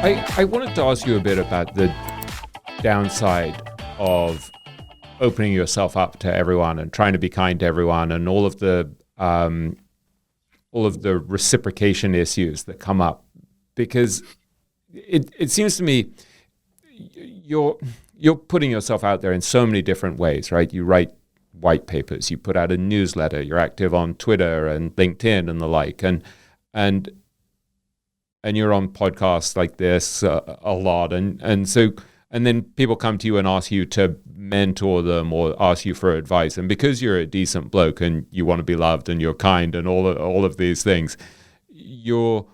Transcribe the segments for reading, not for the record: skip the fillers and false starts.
I wanted to ask you a bit about the downside of opening yourself up to everyone and trying to be kind to everyone, and all of the reciprocation issues that come up, because it seems to me you're putting yourself out there in so many different ways, right? You write white papers, you put out a newsletter, you're active on Twitter and LinkedIn and the like, and you're on podcasts like this a lot, and then people come to you and ask you to mentor them or ask you for advice, and because you're a decent bloke and you want to be loved and you're kind and all of these things, you're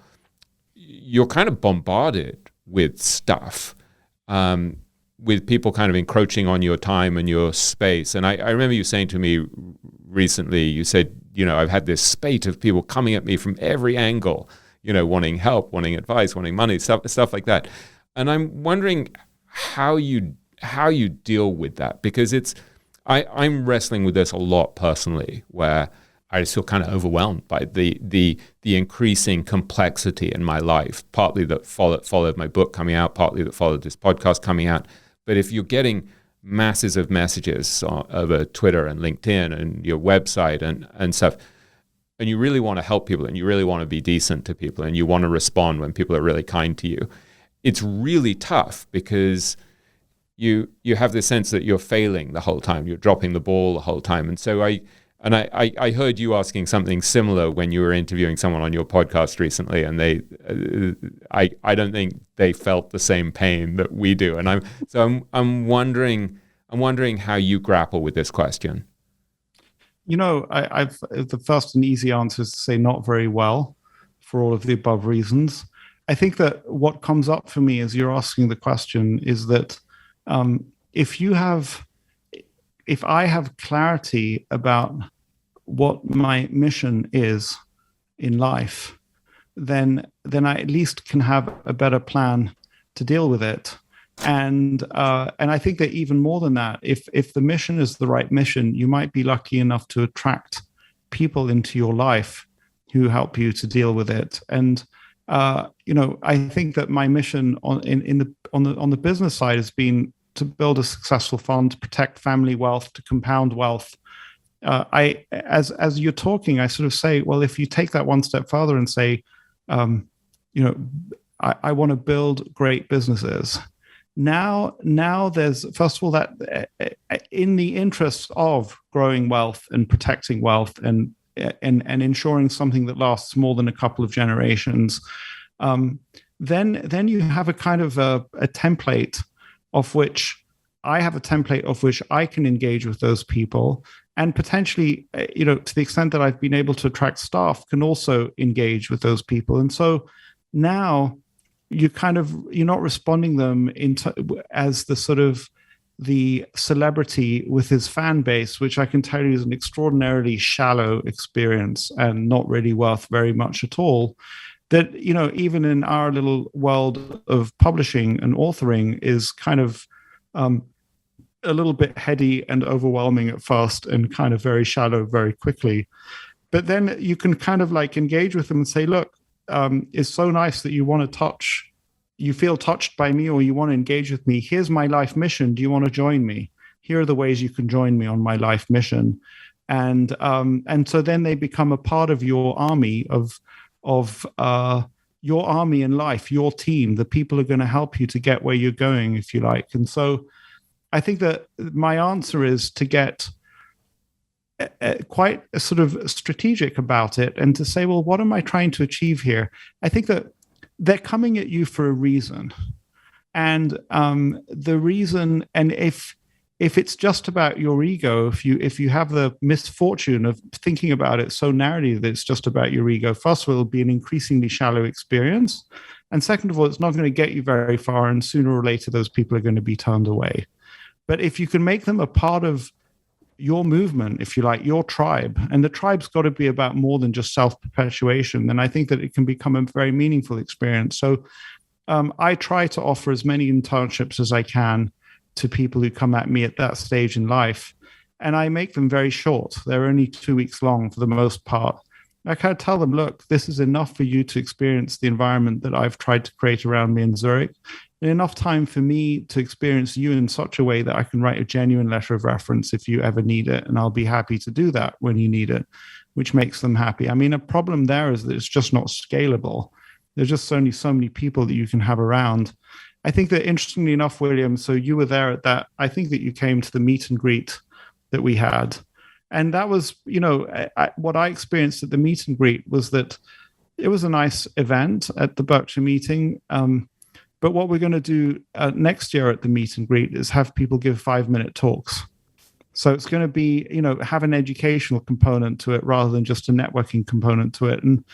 kind of bombarded with stuff, with people kind of encroaching on your time and your space. And I remember you saying to me recently, you said, I've had this spate of people coming at me from every angle, wanting help, wanting advice, wanting money, stuff like that. And I'm wondering how you deal with that, because I'm wrestling with this a lot personally, where I just feel kind of overwhelmed by the increasing complexity in my life, partly that followed my book coming out, partly that followed this podcast coming out. But if you're getting masses of messages over Twitter and LinkedIn and your website and stuff, and you really want to help people and you really want to be decent to people and you want to respond when people are really kind to you, it's really tough, because you have this sense that you're failing the whole time, you're dropping the ball the whole time. And so I heard you asking something similar when you were interviewing someone on your podcast recently, and I don't think they felt the same pain that we do. And I'm wondering how you grapple with this question. I've the first and easy answer is to say not very well, for all of the above reasons. I think that what comes up for me as you're asking the question is that if I have clarity about what my mission is in life, then I at least can have a better plan to deal with it. And I think that even more than that, if the mission is the right mission, you might be lucky enough to attract people into your life who help you to deal with it. And I think that my mission on the business side has been to build a successful fund, to protect family wealth, to compound wealth. As you're talking, I sort of say, well, if you take that one step further and say, I want to build great businesses. Now there's, first of all, that in the interest of growing wealth and protecting wealth and ensuring something that lasts more than a couple of generations, then you have a kind of a template of which I have a template of which I can engage with those people, and potentially, to the extent that I've been able to attract staff, can also engage with those people. And so now you're not responding them as the sort of the celebrity with his fan base, which I can tell you is an extraordinarily shallow experience and not really worth very much at all. That, even in our little world of publishing and authoring is kind of a little bit heady and overwhelming at first and kind of very shallow very quickly. But then you can kind of like engage with them and say, look, it's so nice that you feel touched by me, or you want to engage with me. Here's my life mission. Do you want to join me? Here are the ways you can join me on my life mission. And so then they become a part of your army of your army in life, your team, the people who are going to help you to get where you're going, if you like. And so I think that my answer is to get quite sort of strategic about it and to say, well, what am I trying to achieve here? I think that they're coming at you for a reason. And the reason, and if it's just about your ego, if you have the misfortune of thinking about it so narrowly that it's just about your ego, first of all, it'll be an increasingly shallow experience. And second of all, it's not going to get you very far. And sooner or later, those people are going to be turned away. But if you can make them a part of your movement, if you like, your tribe, and the tribe's got to be about more than just self-perpetuation, then I think that it can become a very meaningful experience. So I try to offer as many internships as I can to people who come at me at that stage in life. And I make them very short. They're only 2 weeks long for the most part. I kind of tell them, look, this is enough for you to experience the environment that I've tried to create around me in Zurich, and enough time for me to experience you in such a way that I can write a genuine letter of reference if you ever need it. And I'll be happy to do that when you need it, which makes them happy. I mean, a problem there is that it's just not scalable. There's just only so many people that you can have around. I think that, interestingly enough, William, so you were there at that, I think that you came to the meet and greet that we had. And that was, what I experienced at the meet and greet was that it was a nice event at the Berkshire meeting. But what we're going to do next year at the meet and greet is have people give 5-minute talks. So it's going to be, have an educational component to it rather than just a networking component to it. And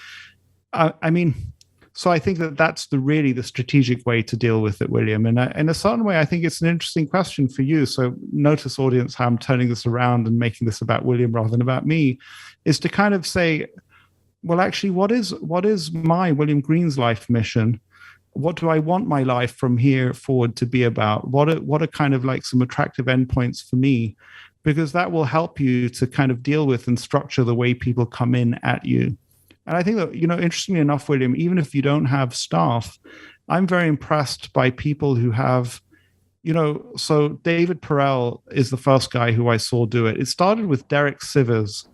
so I think that that's really the strategic way to deal with it, William. And in a certain way, I think it's an interesting question for you. So notice, audience, how I'm turning this around and making this about William rather than about me, is to kind of say, well, actually, what is my William Green's life mission? What do I want my life from here forward to be about? What are kind of like some attractive endpoints for me? Because that will help you to kind of deal with and structure the way people come in at you. And I think that, interestingly enough, William, even if you don't have staff, I'm very impressed by people who have, so David Perel is the first guy who I saw do it. It started with Derek Sivers,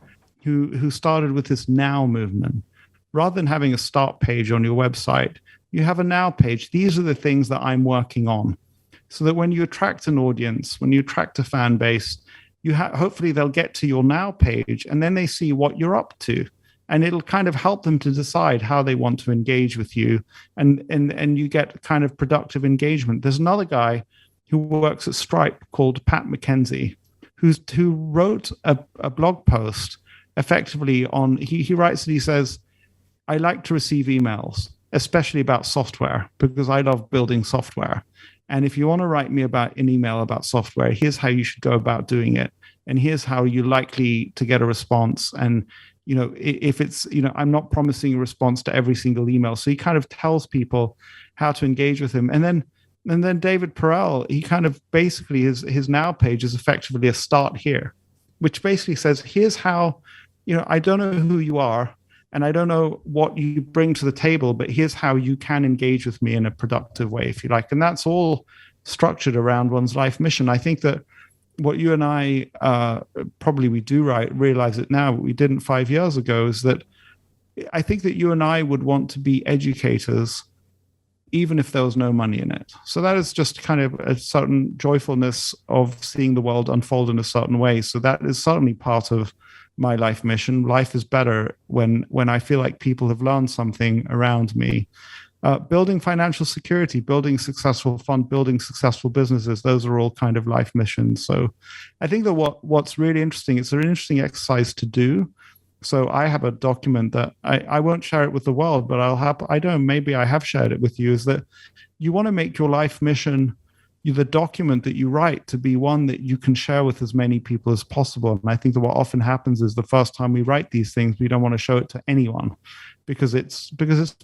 who started with this now movement. Rather than having a start page on your website, you have a now page. These are the things that I'm working on. So that when you attract an audience, when you attract a fan base, hopefully they'll get to your now page and then they see what you're up to. And it'll kind of help them to decide how they want to engage with you. And you get kind of productive engagement. There's another guy who works at Stripe called Pat McKenzie, who wrote a blog post effectively on, he writes and he says, I like to receive emails, especially about software, because I love building software. And if you want to write me about an email about software, here's how you should go about doing it. And here's how you're likely to get a response. And if it's, I'm not promising a response to every single email. So he kind of tells people how to engage with him. And then David Perel, he kind of basically, his now page is effectively a start here, which basically says, here's how, I don't know who you are and I don't know what you bring to the table, but here's how you can engage with me in a productive way, if you like. And that's all structured around one's life mission. I think that what you and I probably we do realize it now, but we didn't 5 years ago, is that I think that you and I would want to be educators even if there was no money in it. So that is just kind of a certain joyfulness of seeing the world unfold in a certain way. So that is certainly part of my life mission. Life is better when I feel like people have learned something around me. Building financial security, building successful fund, building successful businesses, those are all kind of life missions. So I think that what's really interesting, it's an interesting exercise to do. So I have a document that I won't share it with the world, but maybe I have shared it with you, is that you want to make your life mission, the document that you write, to be one that you can share with as many people as possible. And I think that what often happens is the first time we write these things, we don't want to show it to anyone because it's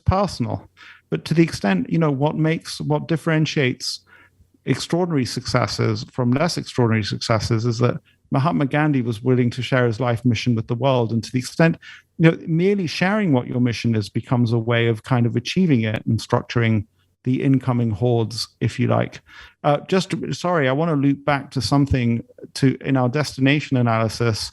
personal. But to the extent, what differentiates extraordinary successes from less extraordinary successes is that Mahatma Gandhi was willing to share his life mission with the world. And to the extent, merely sharing what your mission is becomes a way of kind of achieving it and structuring the incoming hordes, if you like. I want to loop back to something in our destination analysis.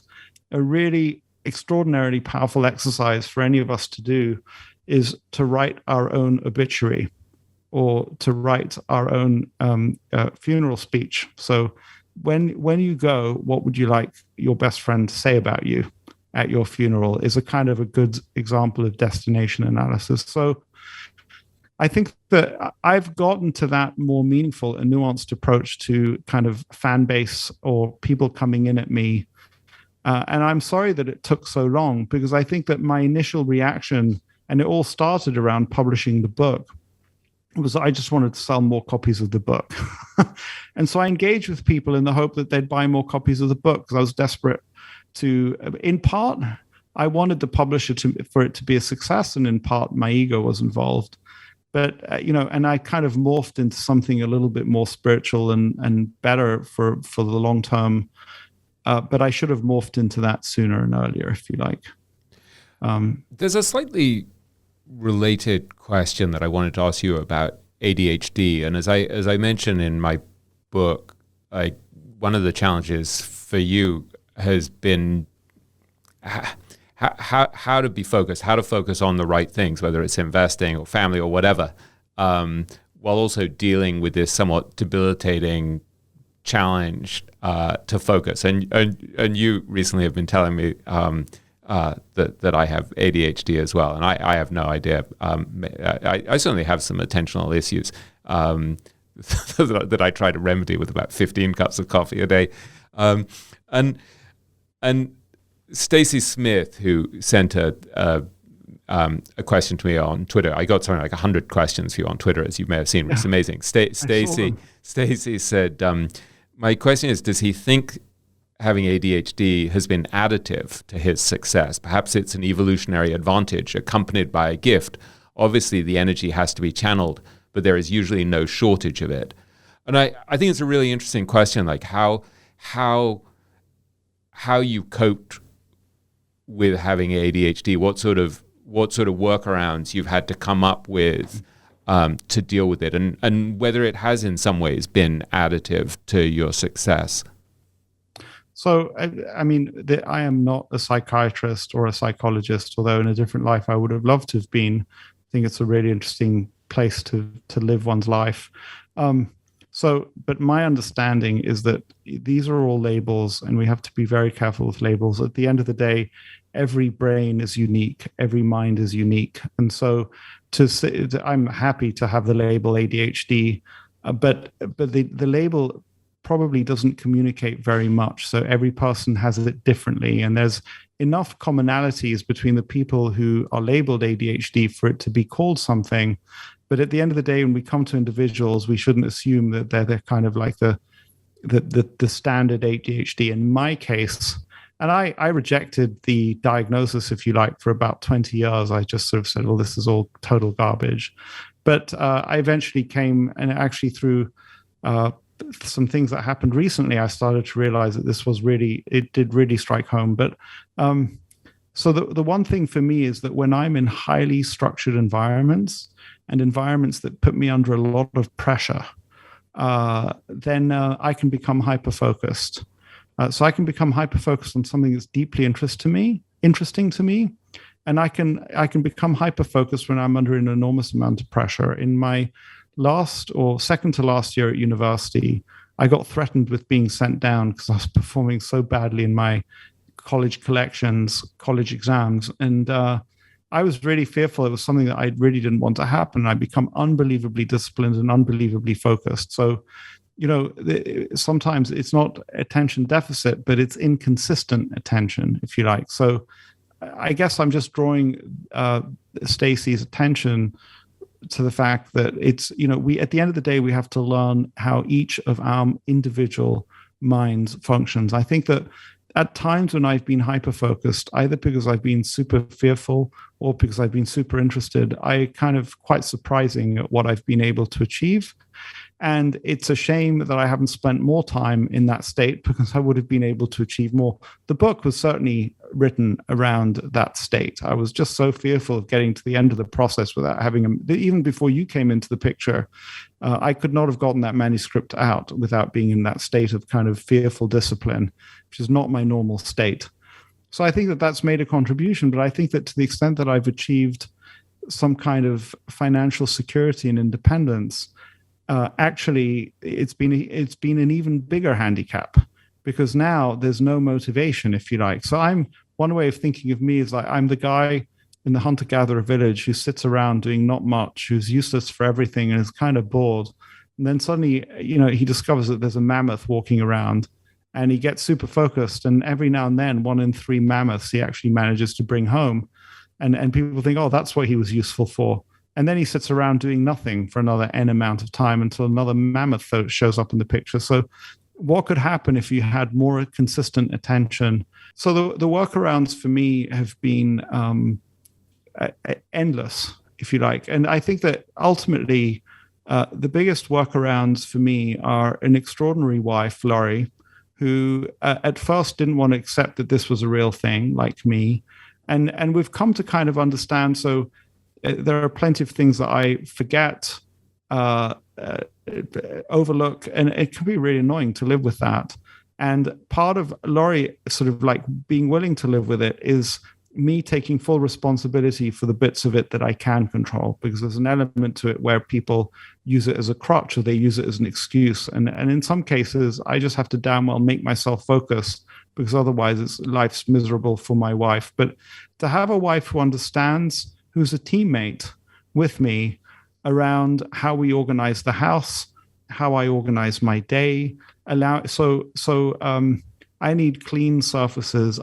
A really extraordinarily powerful exercise for any of us to do is to write our own obituary or to write our own funeral speech. So when you go, what would you like your best friend to say about you at your funeral is a kind of a good example of destination analysis. So I think that I've gotten to that more meaningful and nuanced approach to kind of fan base or people coming in at me. And I'm sorry that it took so long, because I think that my initial reaction, and it all started around publishing the book, was I just wanted to sell more copies of the book. And so I engaged with people in the hope that they'd buy more copies of the book, because I was desperate to, in part, I wanted the publisher for it to be a success, and in part, my ego was involved. But, and I kind of morphed into something a little bit more spiritual and better for the long term. But I should have morphed into that sooner and earlier, if you like. There's a slightly related question that I wanted to ask you about ADHD, and as I mentioned in my book, one of the challenges for you has been how to be focused, how to focus on the right things, whether it's investing or family or whatever, while also dealing with this somewhat debilitating challenge to focus. And you recently have been telling me that I have ADHD as well, and I have no idea. I certainly have some attentional issues that I try to remedy with about 15 cups of coffee a day. And Stacey Smith, who sent a question to me on Twitter. I got something like 100 questions for you on Twitter, as you may have seen. It's amazing. Stacey said, my question is, does he think having ADHD has been additive to his success? Perhaps it's an evolutionary advantage accompanied by a gift. Obviously, the energy has to be channeled, but there is usually no shortage of it. And I think it's a really interesting question, like how you coped with having ADHD, what sort of workarounds you've had to come up with to deal with it, and whether it has in some ways been additive to your success. So, I mean, I am not a psychiatrist or a psychologist, although in a different life I would have loved to have been. I think it's a really interesting place to live one's life. But my understanding is that these are all labels, and we have to be very careful with labels. At the end of the day, every brain is unique, every mind is unique. And so I'm happy to have the label ADHD, but the label probably doesn't communicate very much. So every person has it differently, and there's enough commonalities between the people who are labeled ADHD for it to be called something. But at the end of the day, when we come to individuals, we shouldn't assume that they're kind of like the standard ADHD. In my case, and I rejected the diagnosis, if you like, for about 20 years. I just sort of said, well, this is all total garbage. But I eventually came, and actually through some things that happened recently, I started to realize that it did really strike home. But so the one thing for me is that when I'm in highly structured environments and environments that put me under a lot of pressure, then I can become hyper-focused. So I can become hyper-focused on something that's deeply interesting to me, and I can become hyper-focused when I'm under an enormous amount of pressure. In my last or second to last year at university, I got threatened with being sent down because I was performing so badly in my college collections, college exams, and I was really fearful. It was something that I really didn't want to happen. I become unbelievably disciplined and unbelievably focused. So, sometimes it's not attention deficit, but it's inconsistent attention, if you like. So I guess I'm just drawing Stacey's attention to the fact that it's, we, at the end of the day, we have to learn how each of our individual minds functions. I think that at times when I've been hyper-focused, either because I've been super fearful or because I've been super interested, I kind of quite surprising at what I've been able to achieve. And it's a shame that I haven't spent more time in that state, because I would have been able to achieve more. The book was certainly written around that state. I was just so fearful of getting to the end of the process without having even before you came into the picture, I could not have gotten that manuscript out without being in that state of kind of fearful discipline, which is not my normal state. So I think that that's made a contribution, but I think that to the extent that I've achieved some kind of financial security and independence, actually it's been an even bigger handicap, because now there's no motivation, if you like. So one way of thinking of me is like I'm the guy in the hunter-gatherer village who sits around doing not much, who's useless for everything and is kind of bored. And then suddenly, he discovers that there's a mammoth walking around, and he gets super focused. And every now and then, 1 in 3 mammoths he actually manages to bring home. And people think, oh, that's what he was useful for. And then he sits around doing nothing for another N amount of time until another mammoth shows up in the picture. So what could happen if you had more consistent attention? So the workarounds for me have been endless, if you like. And I think that ultimately the biggest workarounds for me are an extraordinary wife, Laurie, who at first didn't want to accept that this was a real thing, like me. And we've come to kind of understand. So there are plenty of things that I forget, overlook, and it can be really annoying to live with that. And part of Laurie sort of like being willing to live with it is me taking full responsibility for the bits of it that I can control, because there's an element to it where people use it as a crutch or they use it as an excuse. And in some cases, I just have to damn well make myself focus, because otherwise life's miserable for my wife. But to have a wife who understands, who's a teammate with me around how we organize the house, how I organize my day, I need clean surfaces.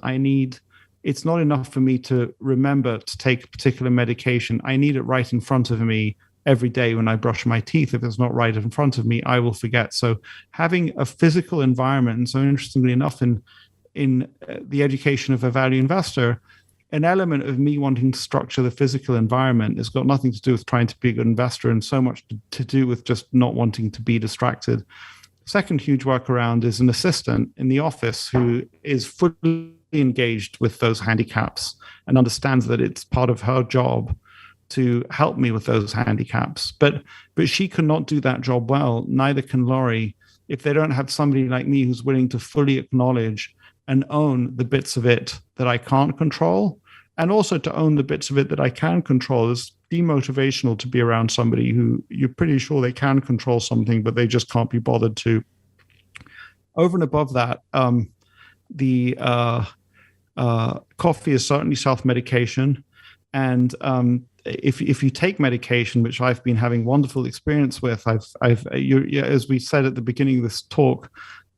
It's not enough for me to remember to take a particular medication. I need it right in front of me every day when I brush my teeth. If it's not right in front of me, I will forget. So having a physical environment, and so interestingly enough, in the education of a value investor, an element of me wanting to structure the physical environment has got nothing to do with trying to be a good investor, and so much to do with just not wanting to be distracted. Second huge workaround is an assistant in the office who is fully engaged with those handicaps and understands that it's part of her job to help me with those handicaps. But she cannot do that job well. Neither can Laurie if they don't have somebody like me who's willing to fully acknowledge and own the bits of it that I can't control, and also to own the bits of it that I can control. It's demotivational to be around somebody who you're pretty sure they can control something, but they just can't be bothered to. Over and above that, the coffee is certainly self-medication. And if you take medication, which I've been having wonderful experience with, as we said at the beginning of this talk,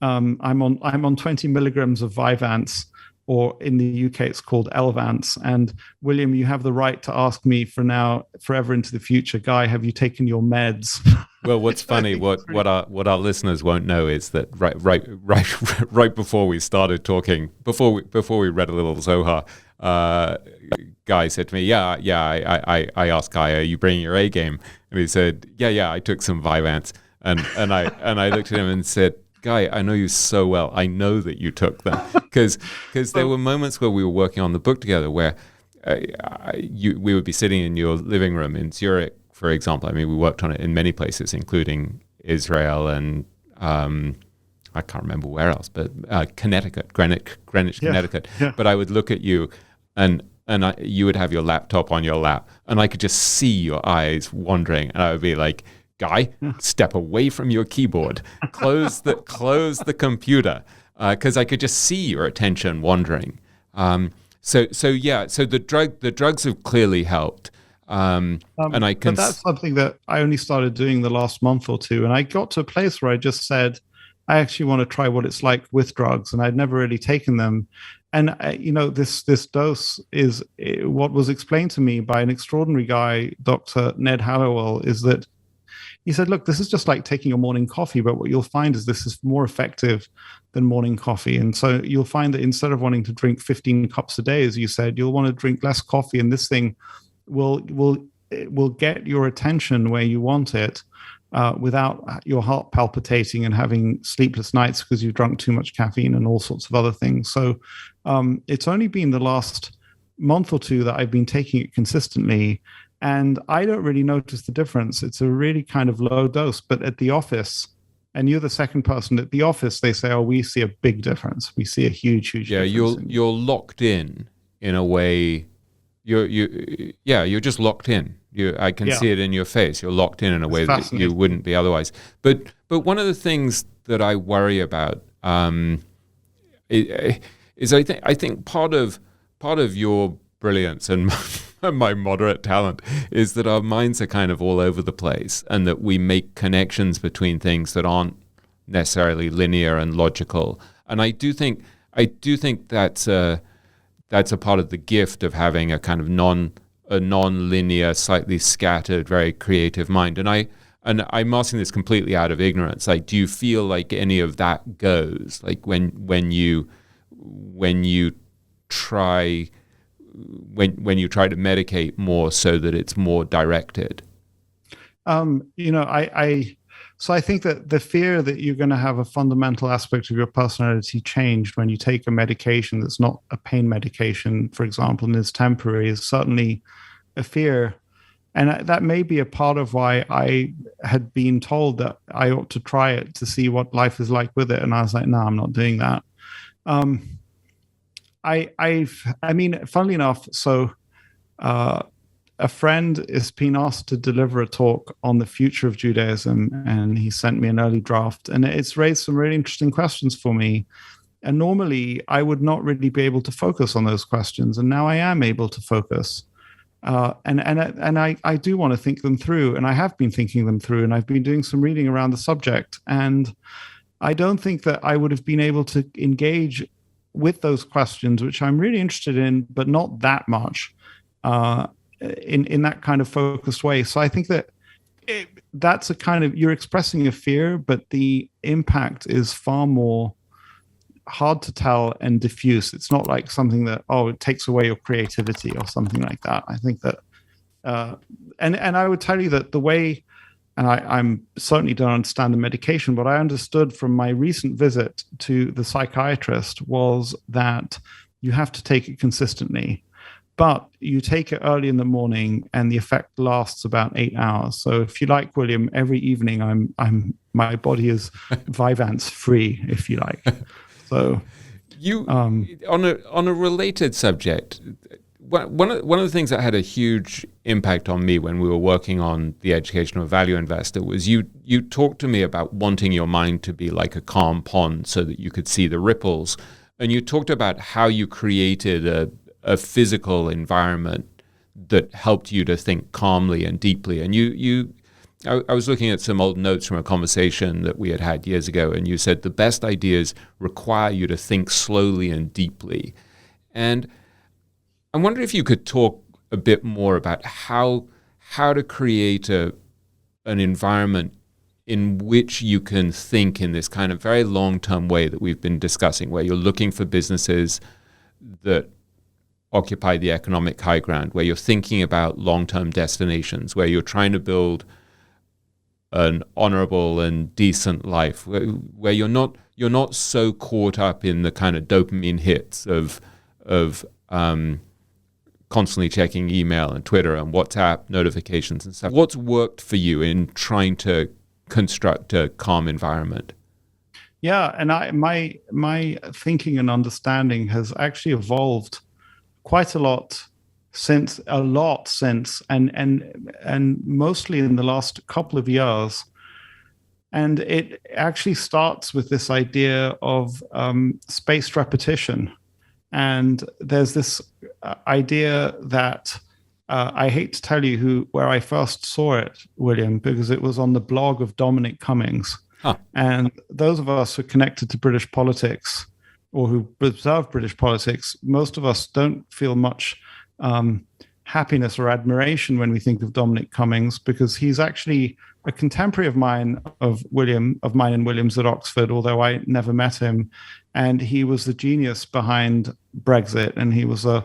I'm on 20 milligrams of Vyvanse, or in the UK it's called Elvance. And William, you have the right to ask me forever into the future, Guy, have you taken your meds? Well, what's funny, what our listeners won't know is that right before we started talking, before we read a little Zohar, Guy said to me, I asked Guy, are you bringing your A game? And he said, yeah, I took some Vyvanse, and I looked at him and said, Guy, I know you so well. I know that you took them, because there were moments where we were working on the book together where we would be sitting in your living room in Zurich, for example. I mean, we worked on it in many places, including Israel and I can't remember where else, but Connecticut, Greenwich, Connecticut. Yeah. But I would look at you, and you would have your laptop on your lap, and I could just see your eyes wandering, and I would be like, Guy, step away from your keyboard, close the computer, because I could just see your attention wandering. So the drugs have clearly helped. And I can. But that's something that I only started doing the last month or two, and I got to a place where I just said, I actually want to try what it's like with drugs, and I'd never really taken them. And this dose is what was explained to me by an extraordinary guy, Dr. Ned Hallowell, is that he said, look, this is just like taking a morning coffee, but what you'll find is this is more effective than morning coffee. And so you'll find that instead of wanting to drink 15 cups a day, as you said, you'll want to drink less coffee, and this thing will get your attention where you want it, without your heart palpitating and having sleepless nights because you've drunk too much caffeine and all sorts of other things. So it's only been the last month or two that I've been taking it consistently, and I don't really notice the difference. It's a really kind of low dose, but at the office, and you're the second person at the office, they say, oh, we see a big difference. We see a huge difference. You're locked in a way. You're just locked in. I can see it in your face. You're locked in a way that you wouldn't be otherwise. But one of the things that I worry about is I think part of your brilliance and my moderate talent is that our minds are kind of all over the place, and that we make connections between things that aren't necessarily linear and logical. And I do think that's a part of the gift of having a kind of non-linear, slightly scattered, very creative mind. And I'm asking this completely out of ignorance. Like, do you feel like any of that goes? Like when you try to medicate more so that it's more directed? So I think that the fear that you're going to have a fundamental aspect of your personality changed when you take a medication that's not a pain medication, for example, and is temporary, is certainly a fear. And that may be a part of why I had been told that I ought to try it to see what life is like with it. And I was like, no, I'm not doing that. I mean, funnily enough, so a friend is being asked to deliver a talk on the future of Judaism, and he sent me an early draft, and it's raised some really interesting questions for me. And normally, I would not really be able to focus on those questions, and now I am able to focus. And I do want to think them through, and I have been thinking them through, and I've been doing some reading around the subject, and I don't think that I would have been able to engage with those questions, which I'm really interested in, but not that much in that kind of focused way. So I think that that's a kind of, you're expressing a fear, but the impact is far more hard to tell and diffuse. It's not like something that, oh, it takes away your creativity or something like that. I think that, and I would tell you that the way, and I'm certainly don't understand the medication, but I understood from my recent visit to the psychiatrist was that you have to take it consistently, but you take it early in the morning and the effect lasts about 8 hours. So if you like, William, every evening my body is Vyvanse free, if you like. So you on a related subject, one of the things that had a huge impact on me when we were working on the educational value investor was you talked to me about wanting your mind to be like a calm pond so that you could see the ripples, and you talked about how you created a physical environment that helped you to think calmly and deeply. And I was looking at some old notes from a conversation that we had years ago, and you said the best ideas require you to think slowly and deeply. And I wonder if you could talk a bit more about how to create an environment in which you can think in this kind of very long-term way that we've been discussing, where you're looking for businesses that occupy the economic high ground, where you're thinking about long-term destinations, where you're trying to build an honorable and decent life, where you're not so caught up in the kind of dopamine hits of constantly checking email and Twitter and WhatsApp notifications and stuff. What's worked for you in trying to construct a calm environment? Yeah, and my thinking and understanding has actually evolved quite a lot since, and mostly in the last couple of years. And it actually starts with this idea of spaced repetition. And there's this idea that I hate to tell you where I first saw it, William, because it was on the blog of Dominic Cummings. Huh. And those of us who are connected to British politics or who observe British politics, most of us don't feel much happiness or admiration when we think of Dominic Cummings, because he's actually a contemporary of mine and William's at Oxford, although I never met him. And he was the genius behind Brexit, and he was an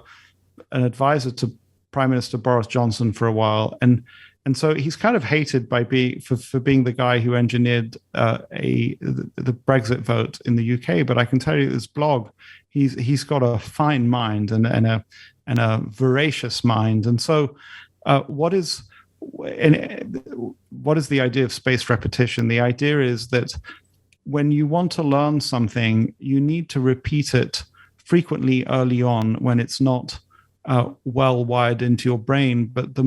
advisor to Prime Minister Boris Johnson for a while. And so he's kind of hated for being the guy who engineered the Brexit vote in the UK. But I can tell you, this blog, he's got a fine mind and a voracious mind. And so, what is the idea of spaced repetition? The idea is that when you want to learn something, you need to repeat it frequently early on when it's not well wired into your brain. But the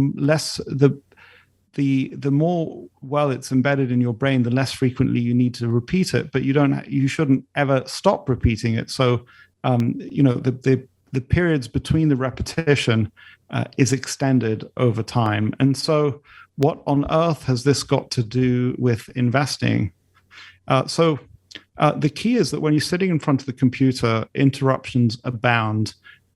more well it's embedded in your brain, the less frequently you need to repeat it. But you shouldn't ever stop repeating it. So the periods between the repetition is extended over time. And so what on earth has this got to do with investing? So the key is that when you're sitting in front of the computer, interruptions abound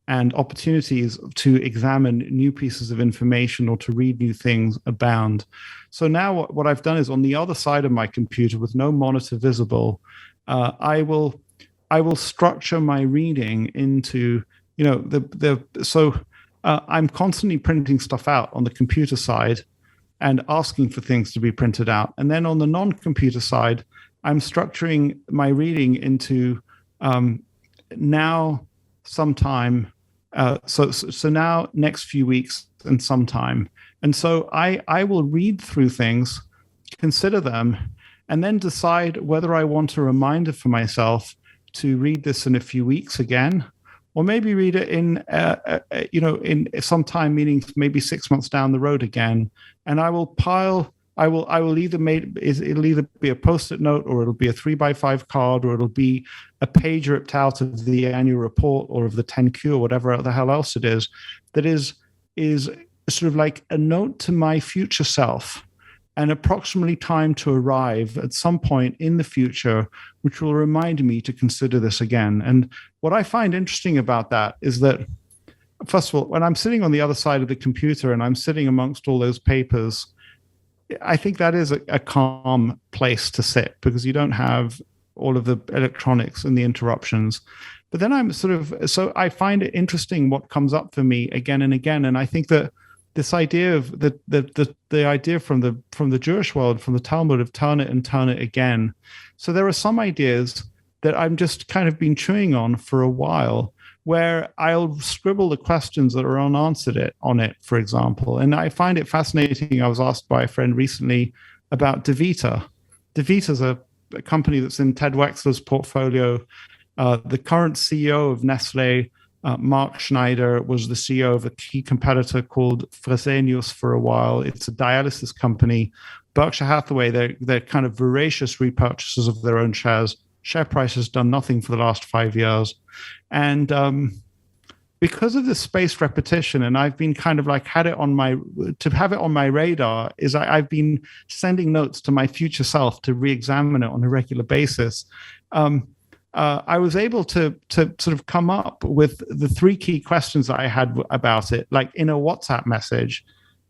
and opportunities to examine new pieces of information or to read new things abound. So now what I've done is, on the other side of my computer with no monitor visible, I will structure my reading into, I'm constantly printing stuff out on the computer side. and asking for things to be printed out. And then on the non-computer side, I'm structuring my reading into now, sometime, so now, next few weeks, and sometime. And so I will read through things, consider them, and then decide whether I want a reminder for myself to read this in a few weeks again, or maybe read it in some time, meaning maybe 6 months down the road again. And I will it'll either be a post-it note, or it'll be a 3x5 card, or it'll be a page ripped out of the annual report or of the 10Q or whatever the hell else it is, that is sort of like a note to my future self, and approximately time to arrive at some point in the future, which will remind me to consider this again. And what I find interesting about that is that, first of all, when I'm sitting on the other side of the computer and I'm sitting amongst all those papers, I think that is a calm place to sit, because you don't have all of the electronics and the interruptions. But then so I find it interesting what comes up for me again and again. And I think that this idea of the idea from the Jewish world, from the Talmud, of turn it and turn it again. So there are some ideas that I'm just kind of been chewing on for a while, where I'll scribble the questions that are unanswered on it, for example. And I find it fascinating. I was asked by a friend recently about DaVita. DaVita's a company that's in Ted Wexler's portfolio. The current CEO of Nestle, Mark Schneider, was the CEO of a key competitor called Fresenius for a while. It's a dialysis company. Berkshire Hathaway, they're kind of voracious repurchasers of their own shares. Share price has done nothing for the last 5 years. And because of the spaced repetition, and I've been kind of like have it on my radar, is I've been sending notes to my future self to re-examine it on a regular basis. I was able to sort of come up with the 3 key questions that I had about it, like in a WhatsApp message.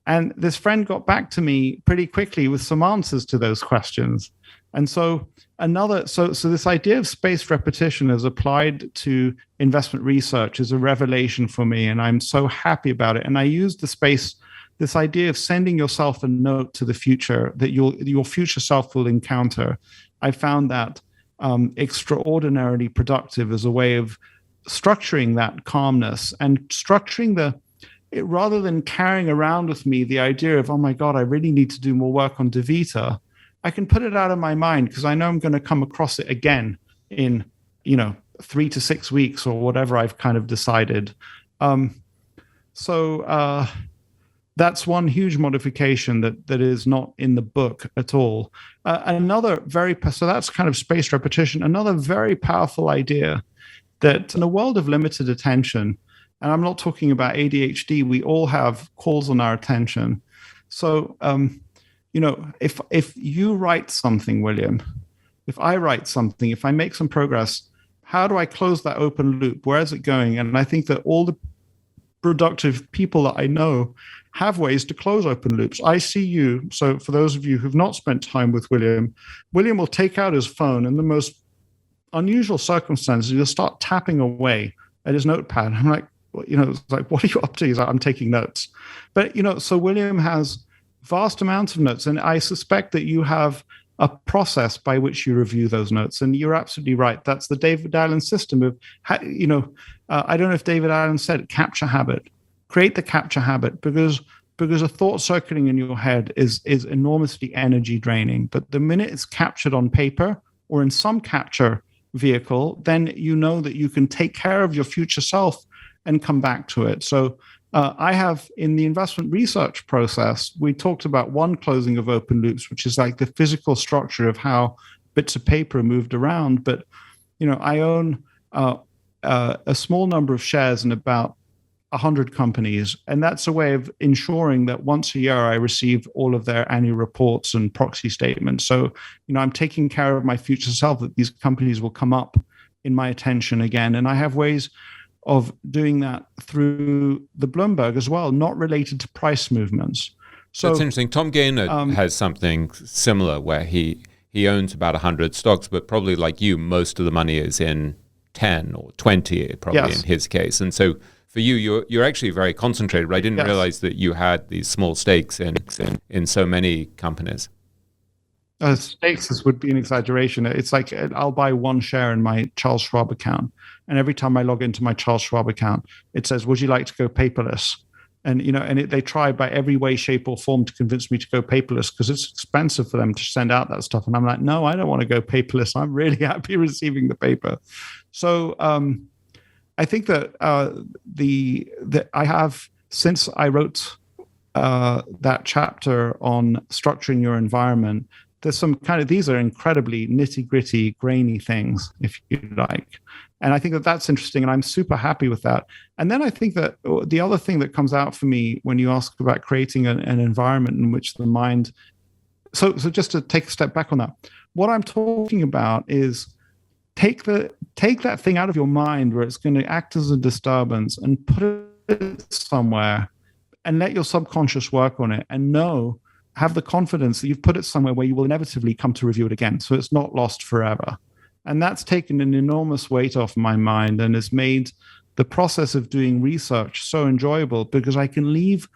And this friend got back to me pretty quickly with some answers to those questions. And so this idea of spaced repetition as applied to investment research is a revelation for me, and I'm so happy about it. And I use this idea of sending yourself a note to the future that your future self will encounter. I found that extraordinarily productive as a way of structuring that calmness, and structuring rather than carrying around with me the idea of, oh my God, I really need to do more work on DaVita. I can put it out of my mind, because I know I'm going to come across it again in 3 to 6 weeks or whatever I've kind of decided. So that's one huge modification that is not in the book at all. So that's kind of spaced repetition. Another very powerful idea, that in a world of limited attention, and I'm not talking about ADHD, we all have calls on our attention. So, if you write something, William, if I write something, if I make some progress, how do I close that open loop? Where is it going? And I think that all the productive people that I know have ways to close open loops. I see you. So for those of you who've not spent time with William will take out his phone in the most unusual circumstances. He'll start tapping away at his notepad. I'm like, it's like, what are you up to? He's like, I'm taking notes. But, so William has vast amounts of notes. And I suspect that you have a process by which you review those notes. And you're absolutely right. That's the David Allen system of, I don't know if David Allen said capture habit. Create the capture habit, because a thought circling in your head is enormously energy draining. But the minute it's captured on paper or in some capture vehicle, then you know that you can take care of your future self and come back to it. So I have, in the investment research process, we talked about one closing of open loops, which is like the physical structure of how bits of paper are moved around. But, I own a small number of shares in about 100 companies. And that's a way of ensuring that once a year I receive all of their annual reports and proxy statements. So, I'm taking care of my future self, that these companies will come up in my attention again. And I have ways of doing that through the Bloomberg as well, not related to price movements. So that's interesting. Tom Gaynor has something similar where he owns about 100 stocks, but probably like you, most of the money is in 10 or 20, probably. Yes. In his case. And so for you, you're actually very concentrated. But I didn't realize that you had these small stakes in so many companies. Stakes would be an exaggeration. It's like I'll buy one share in my Charles Schwab account, and every time I log into my Charles Schwab account, it says, "Would you like to go paperless?" And they try by every way, shape, or form to convince me to go paperless because it's expensive for them to send out that stuff. And I'm like, no, I don't want to go paperless. I'm really happy receiving the paper. So I think that that I have, since I wrote that chapter on structuring your environment, there's some these are incredibly nitty-gritty, grainy things, if you like. And I think that that's interesting, and I'm super happy with that. And then I think that the other thing that comes out for me when you ask about creating an environment in which the mind... So just to take a step back on that, what I'm talking about is take that thing out of your mind where it's going to act as a disturbance and put it somewhere and let your subconscious work on it, and have the confidence that you've put it somewhere where you will inevitably come to review it again, so it's not lost forever. And that's taken an enormous weight off my mind and has made the process of doing research so enjoyable, because I can leave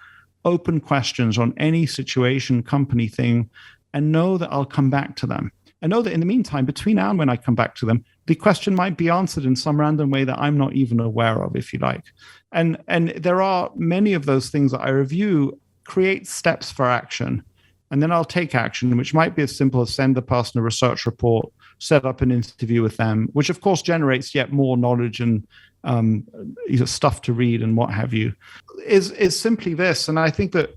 open questions on any situation, company, thing, and know that I'll come back to them. I know that in the meantime, between now and when I come back to them, the question might be answered in some random way that I'm not even aware of, if you like. And there are many of those things that I review create steps for action. And then I'll take action, which might be as simple as send the person a research report, set up an interview with them, which of course generates yet more knowledge and stuff to read and what have you, is simply this. And I think that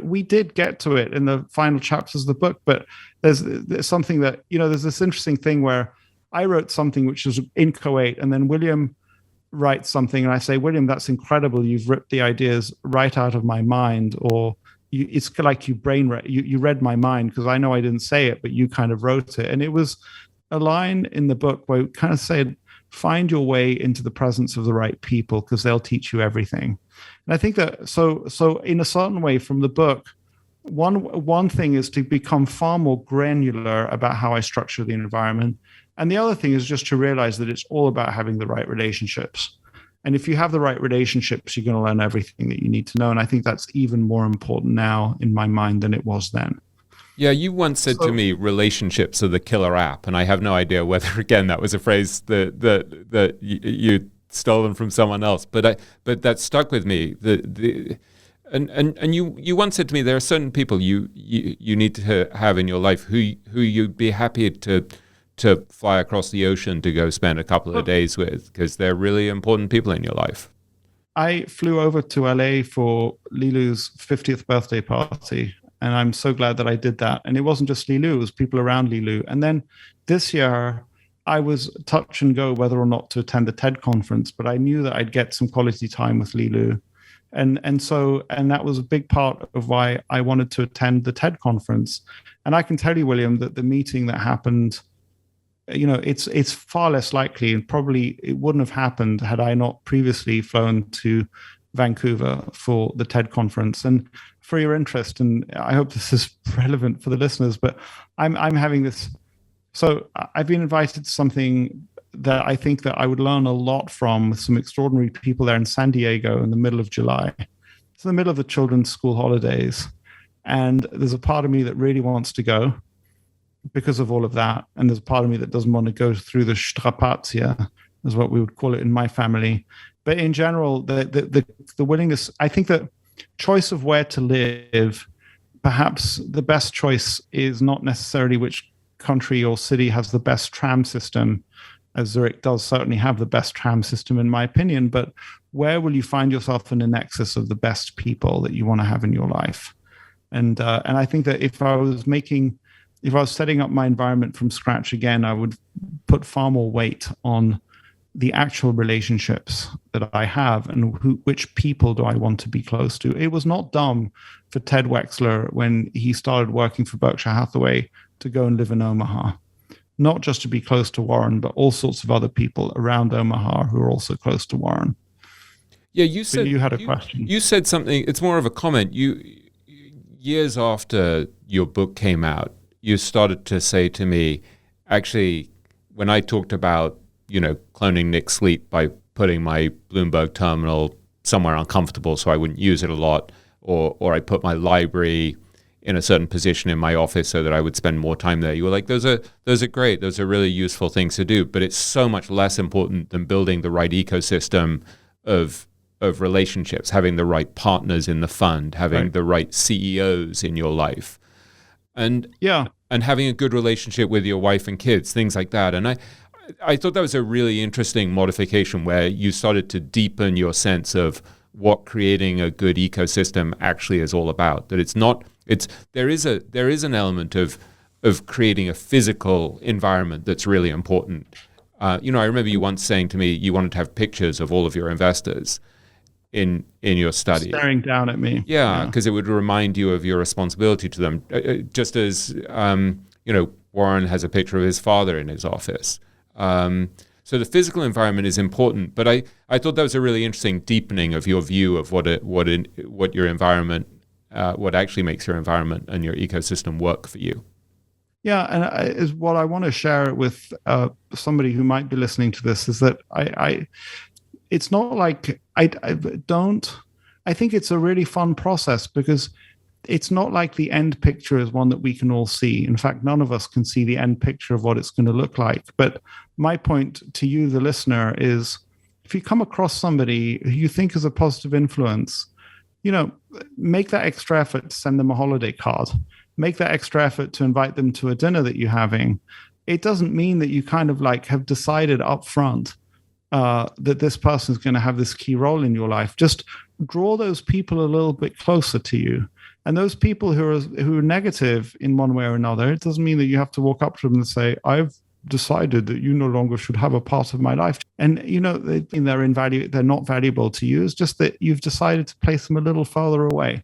we did get to it in the final chapters of the book, but there's something that, there's this interesting thing where I wrote something which was inchoate, and then William writes something, and I say, William, that's incredible. You've ripped the ideas right out of my mind, or it's like you read my mind, because I know I didn't say it, but you kind of wrote it. And it was a line in the book where it kind of said, find your way into the presence of the right people, because they'll teach you everything. And I think that so in a certain way from the book, one thing is to become far more granular about how I structure the environment. And the other thing is just to realize that it's all about having the right relationships. And if you have the right relationships, you're going to learn everything that you need to know. And I think that's even more important now in my mind than it was then. Yeah, you once said to me, relationships are the killer app. And I have no idea whether, again, that was a phrase that you stolen from someone else. But that stuck with me. And you once said to me, there are certain people you need to have in your life who you'd be happy to fly across the ocean to go spend a couple of days with, because they're really important people in your life. I flew over to LA for Lilu's 50th birthday party, and I'm so glad that I did that. And it wasn't just Lilu, it was people around Lilu. And then this year, I was touch and go whether or not to attend the TED conference, but I knew that I'd get some quality time with Lilu. And that was a big part of why I wanted to attend the TED conference. And I can tell you, William, that the meeting that happened, it's far less likely, and probably it wouldn't have happened had I not previously flown to Vancouver for the TED conference. And for your interest, and I hope this is relevant for the listeners, but I'm having this. So I've been invited to something that I think that I would learn a lot from, with some extraordinary people there in San Diego in the middle of July. It's in the middle of the children's school holidays. And there's a part of me that really wants to go because of all of that. And there's a part of me that doesn't want to go through the strapazia, is what we would call it in my family. But in general, the willingness, I think that choice of where to live, perhaps the best choice is not necessarily which country or city has the best tram system, as Zurich does certainly have the best tram system, in my opinion, but where will you find yourself in the nexus of the best people that you want to have in your life? And I think that if I was setting up my environment from scratch again, I would put far more weight on the actual relationships that I have and which people do I want to be close to. It was not dumb for Ted Wexler, when he started working for Berkshire Hathaway, to go and live in Omaha, not just to be close to Warren, but all sorts of other people around Omaha who are also close to Warren. Yeah, you said you had a question. You said something. It's more of a comment. Years after your book came out, you started to say to me, actually, when I talked about cloning Nick Sleep by putting my Bloomberg terminal somewhere uncomfortable, so I wouldn't use it a lot, or I put my library in a certain position in my office so that I would spend more time there. You were like, those are great. Those are really useful things to do, but it's so much less important than building the right ecosystem of relationships, having the right partners in the fund, having the right CEOs in your life, and having a good relationship with your wife and kids, things like that. And I thought that was a really interesting modification where you started to deepen your sense of what creating a good ecosystem actually is all about. That there is an element of creating a physical environment that's really important. I remember you once saying to me you wanted to have pictures of all of your investors in your study, staring down at me. Yeah, because it would remind you of your responsibility to them. Just as Warren has a picture of his father in his office. So the physical environment is important, but I thought that was a really interesting deepening of your view of what your environment, what actually makes your environment and your ecosystem work for you. Yeah, and is what I want to share with somebody who might be listening to this is that it's not like I think it's a really fun process because it's not like the end picture is one that we can all see. In fact, none of us can see the end picture of what it's going to look like. But my point to you, the listener, is if you come across somebody who you think is a positive influence, make that extra effort to send them a holiday card. Make that extra effort to invite them to a dinner that you're having. It doesn't mean that you kind of like have decided up front that this person is going to have this key role in your life. Just draw those people a little bit closer to you. And those people who are negative in one way or another, it doesn't mean that you have to walk up to them and say, I've decided that you no longer should have a part of my life. And, they're not valuable to you. It's just that you've decided to place them a little farther away.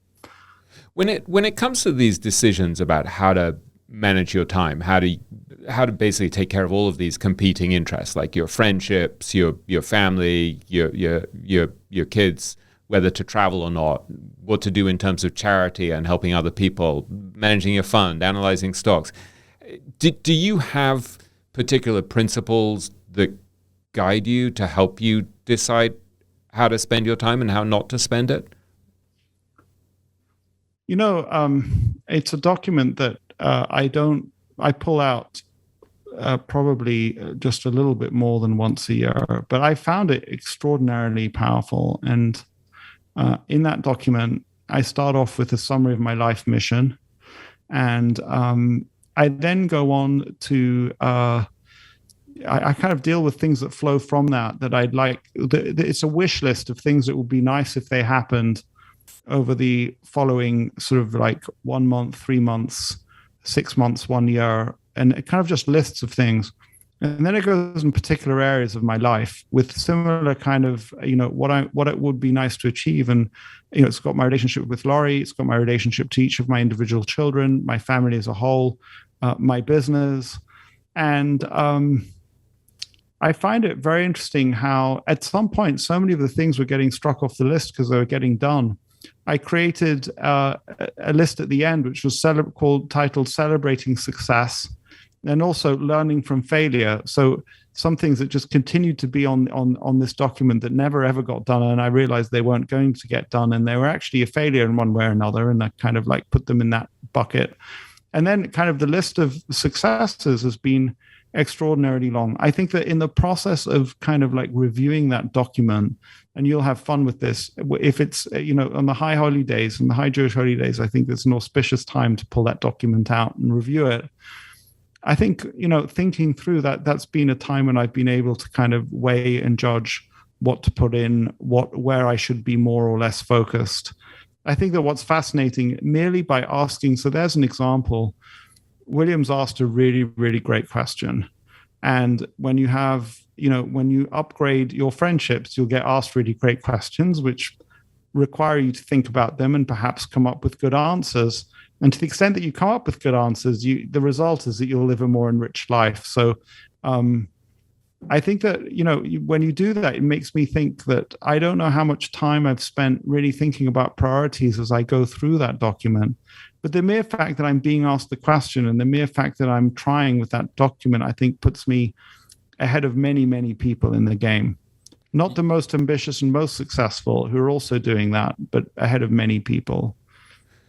When it comes to these decisions about how to manage your time, how to basically take care of all of these competing interests, like your friendships, your family, your kids, whether to travel or not, what to do in terms of charity and helping other people, managing your fund, analyzing stocks. Do you have particular principles that guide you to help you decide how to spend your time and how not to spend it? It's a document that I pull out probably just a little bit more than once a year, but I found it extraordinarily powerful. And in that document, I start off with a summary of my life mission. And I then go on to, I kind of deal with things that flow from that I'd like. It's a wish list of things that would be nice if they happened over the following sort of like 1 month, 3 months, 6 months, 1 year. And it kind of just lists of things. And then it goes in particular areas of my life with similar kind of, what it would be nice to achieve. And, it's got my relationship with Laurie. It's got my relationship to each of my individual children, my family as a whole, my business. And I find it very interesting how at some point, so many of the things were getting struck off the list because they were getting done. I created a list at the end, which was titled Celebrating Success, and also learning from failure. So some things that just continued to be on this document that never ever got done, and I realized they weren't going to get done, and they were actually a failure in one way or another, and I kind of like put them in that bucket. And then kind of the list of successes has been extraordinarily long. I think that in the process of kind of like reviewing that document, and you'll have fun with this, if it's, on the high holy days and the high Jewish holy days, I think it's an auspicious time to pull that document out and review it. I think, thinking through that's been a time when I've been able to kind of weigh and judge what to put in, where I should be more or less focused. I think that what's fascinating, merely by asking, so there's an example. Williams asked a really, really great question. And when you have, when you upgrade your friendships, you'll get asked really great questions, which require you to think about them and perhaps come up with good answers. And to the extent that you come up with good answers, the result is that you'll live a more enriched life. So I think that, when you do that, it makes me think that I don't know how much time I've spent really thinking about priorities as I go through that document. But the mere fact that I'm being asked the question and the mere fact that I'm trying with that document, I think puts me ahead of many, many people in the game. not the most ambitious and most successful, who are also doing that, but ahead of many people.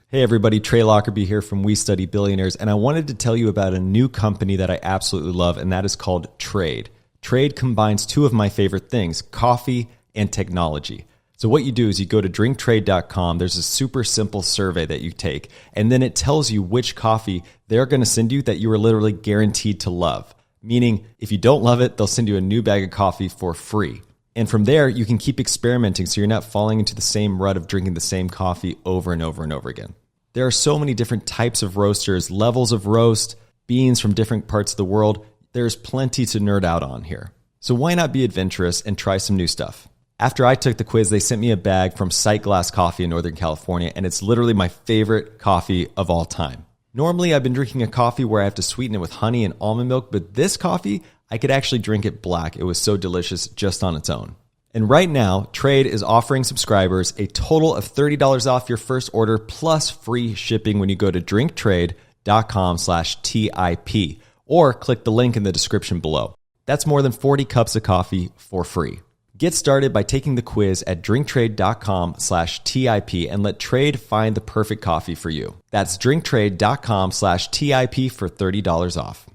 Hey everybody, Trey Lockerbie here from We Study Billionaires, and I wanted to tell you about a new company that I absolutely love, and that is called Trade. Trade combines two of my favorite things, coffee and technology. So what you do is you go to drinktrade.com, there's a super simple survey that you take, and then it tells you which coffee they're going to send you that you are literally guaranteed to love. Meaning, if you don't love it, they'll send you a new bag of coffee for free. And from there, you can keep experimenting so you're not falling into the same rut of drinking the same coffee over and over and over again. There are so many different types of roasters, levels of roast, beans from different parts of the world. There's plenty to nerd out on here. So why not be adventurous and try some new stuff? After I took the quiz, they sent me a bag from Sight Glass Coffee in Northern California, and it's literally my favorite coffee of all time. Normally, I've been drinking a coffee where I have to sweeten it with honey and almond milk, but this coffee, I could actually drink it black. It was so delicious just on its own. And right now, Trade is offering subscribers a total of $30 off your first order plus free shipping when you go to drinktrade.com/TIP or click the link in the description below. That's more than 40 cups of coffee for free. Get started by taking the quiz at drinktrade.com/TIP and let Trade find the perfect coffee for you. That's drinktrade.com/TIP for $30 off.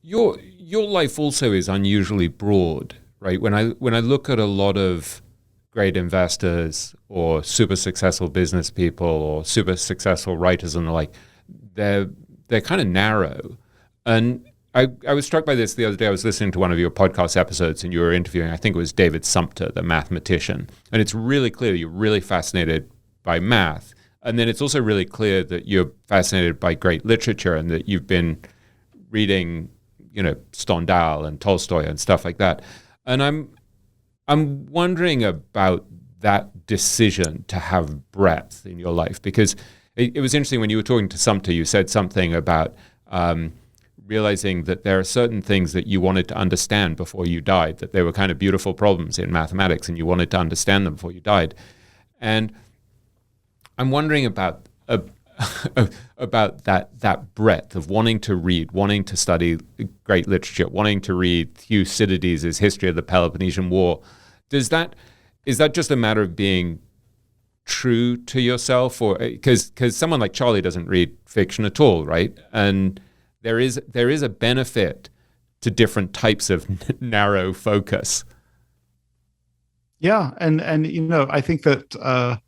Your life also is unusually broad, right? When I look at a lot of great investors or super successful business people or super successful writers and the like, they're kind of narrow. And I was struck by this the other day. I was listening to one of your podcast episodes and you were interviewing, I think it was David Sumpter, the mathematician. And it's really clear you're really fascinated by math. And then it's also really clear that you're fascinated by great literature and that you've been reading, Stendhal and Tolstoy and stuff like that. And I'm wondering about that decision to have breadth in your life, because it was interesting when you were talking to Sumpter, you said something about realizing that there are certain things that you wanted to understand before you died, that they were kind of beautiful problems in mathematics and you wanted to understand them before you died. And I'm wondering about that breadth of wanting to read, wanting to study great literature, wanting to read Thucydides' History of the Peloponnesian War. Is that just a matter of being true to yourself, or because someone like Charlie doesn't read fiction at all, right? And there is a benefit to different types of narrow focus. Yeah, and I think that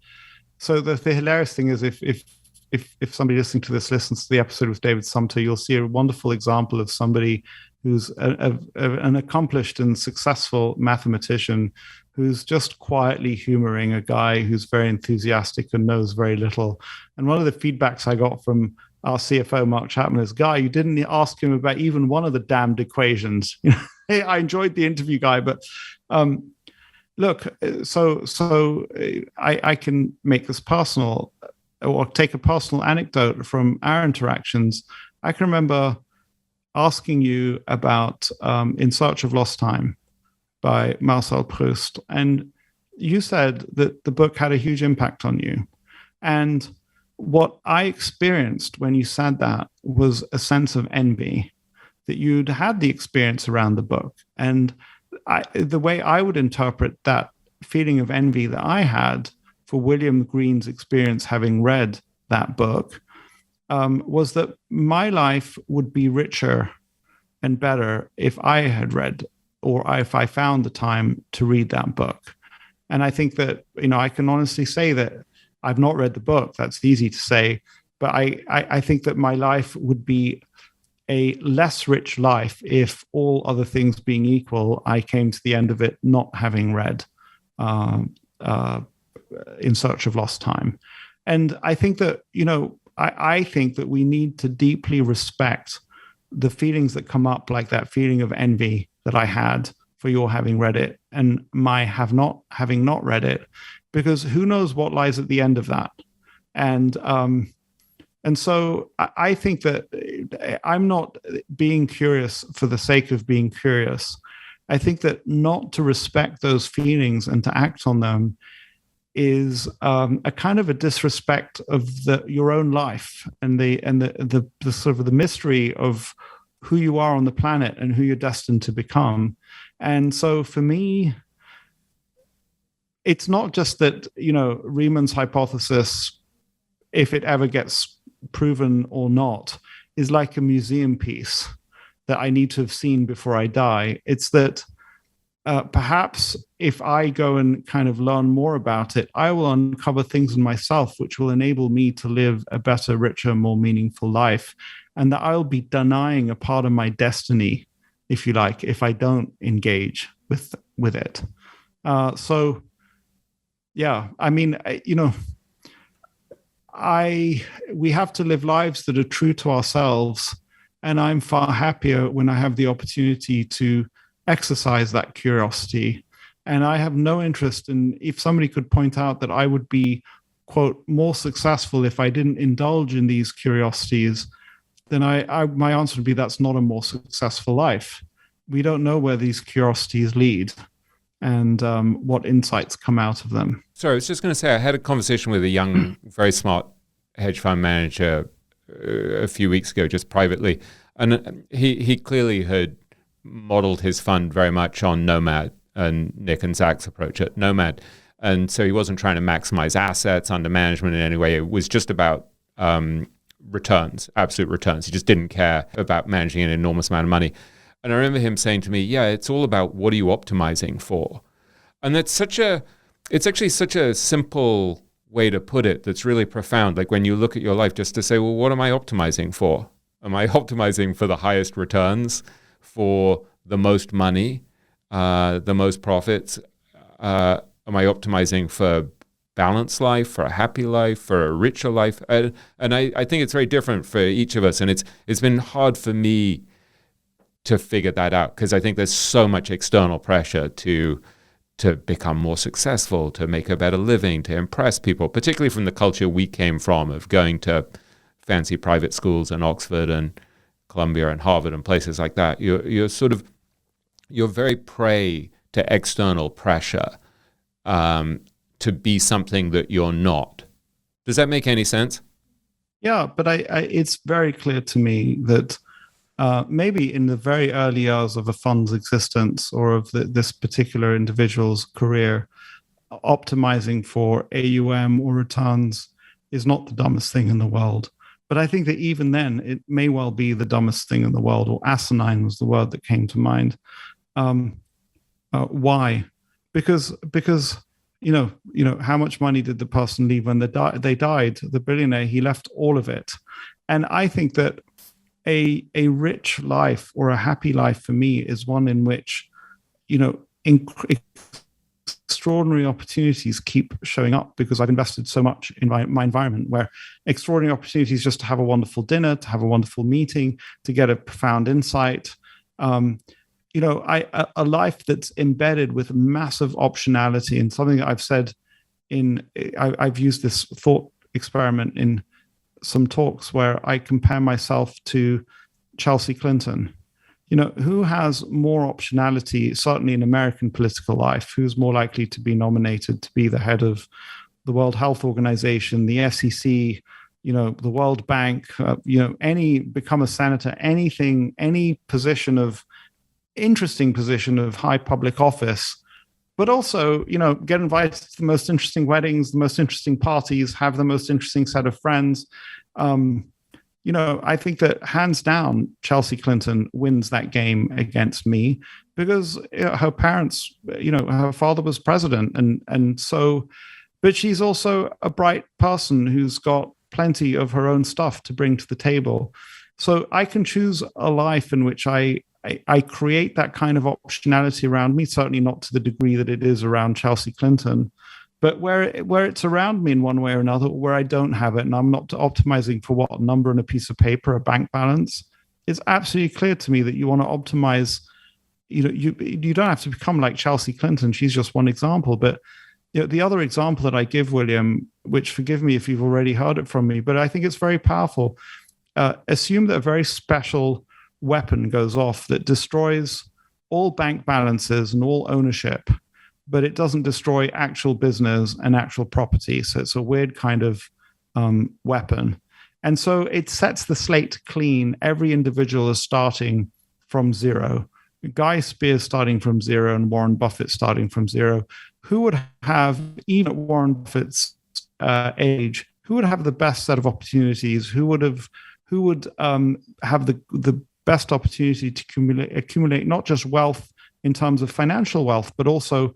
so the hilarious thing is if somebody listening to this listens to the episode with David Sumpter, you'll see a wonderful example of somebody who's an accomplished and successful mathematician who's just quietly humoring a guy who's very enthusiastic and knows very little. And one of the feedbacks I got from our CFO, Mark Chapman, is, Guy, you didn't ask him about even one of the damned equations. Hey, I enjoyed the interview, Guy, but look, so I can make this personal, or take a personal anecdote from our interactions. I can remember asking you about In Search of Lost Time by Marcel Proust, and you said that the book had a huge impact on you. And what I experienced when you said that was a sense of envy that you'd had the experience around the book. And the way I would interpret that feeling of envy that I had for William Green's experience having read that book was that my life would be richer and better if I had read, or if I found the time to read that book. And I think that, I can honestly say that I've not read the book. That's easy to say. But I think that my life would be a less rich life if, all other things being equal, I came to the end of it not having read In Search of Lost Time. And I think that, I think that we need to deeply respect the feelings that come up, like that feeling of envy that I had for your having read it and my having not read it, because who knows what lies at the end of that. And so I think that I'm not being curious for the sake of being curious. I think that not to respect those feelings and to act on them is a kind of a disrespect of your own life and the sort of the mystery of who you are on the planet and who you're destined to become. And so for me, it's not just that, Riemann's hypothesis, if it ever gets proven or not, is like a museum piece that I need to have seen before I die. It's that perhaps if I go and kind of learn more about it, I will uncover things in myself which will enable me to live a better, richer, more meaningful life. And that I'll be denying a part of my destiny, if you like, if I don't engage with it. So, yeah, I mean, we have to live lives that are true to ourselves. And I'm far happier when I have the opportunity to exercise that curiosity. And I have no interest in, if somebody could point out that I would be, quote, more successful if I didn't indulge in these curiosities, then my answer would be that's not a more successful life. We don't know where these curiosities lead and what insights come out of them. Sorry, I was just going to say, I had a conversation with a young, very smart hedge fund manager a few weeks ago, just privately. And he clearly had modeled his fund very much on Nomad and Nick and Zach's approach at Nomad. And so he wasn't trying to maximize assets under management in any way. It was just about returns, absolute returns. He just didn't care about managing an enormous amount of money. And I remember him saying to me, yeah, it's all about what are you optimizing for? And it's actually such a simple way to put it that's really profound. Like when you look at your life, just to say, well, what am I optimizing for? Am I optimizing for the highest returns, for the most money, the most profits? Am I optimizing for balanced life, for a happy life, for a richer life? And I think it's very different for each of us. And it's been hard for me to figure that out because I think there's so much external pressure to become more successful, to make a better living, to impress people, particularly from the culture we came from of going to fancy private schools in Oxford and Columbia and Harvard and places like that. You're very prey to external pressure to be something that you're not. Does that make any sense? Yeah, but it's very clear to me that maybe in the very early years of a fund's existence or of this particular individual's career, optimizing for AUM or returns is not the dumbest thing in the world. But I think that even then, it may well be the dumbest thing in the world, or asinine was the word that came to mind. Why? Because how much money did the person leave when they died? The billionaire, he left all of it. And I think that a rich life or a happy life for me is one in which, extraordinary opportunities keep showing up because I've invested so much in my environment, where extraordinary opportunities just to have a wonderful dinner, to have a wonderful meeting, to get a profound insight. A life that's embedded with massive optionality, and something that I've said I've used this thought experiment in some talks where I compare myself to Chelsea Clinton. Who has more optionality, certainly in American political life? Who's more likely to be nominated to be the head of the World Health Organization, the SEC, the World Bank, become a senator, anything, any interesting position of high public office, but also, get invited to the most interesting weddings, the most interesting parties, have the most interesting set of friends. I think that hands down, Chelsea Clinton wins that game against me because her parents, her father was president. And so, but she's also a bright person who's got plenty of her own stuff to bring to the table. So I can choose a life in which I create that kind of optionality around me, certainly not to the degree that it is around Chelsea Clinton, but where it's around me in one way or another, where I don't have it and I'm not optimizing for what number on a piece of paper, a bank balance. It's absolutely clear to me that you want to optimize. You don't have to become like Chelsea Clinton. She's just one example, but the other example that I give, William, which forgive me if you've already heard it from me, but I think it's very powerful. Assume that a very special weapon goes off that destroys all bank balances and all ownership, but it doesn't destroy actual business and actual property. So it's a weird kind of weapon. And so it sets the slate clean. Every individual is starting from zero. Guy Spier starting from zero and Warren Buffett starting from zero. Who would have, even at Warren Buffett's age, who would have the best set of opportunities? Who would have the best opportunity to accumulate not just wealth in terms of financial wealth, but also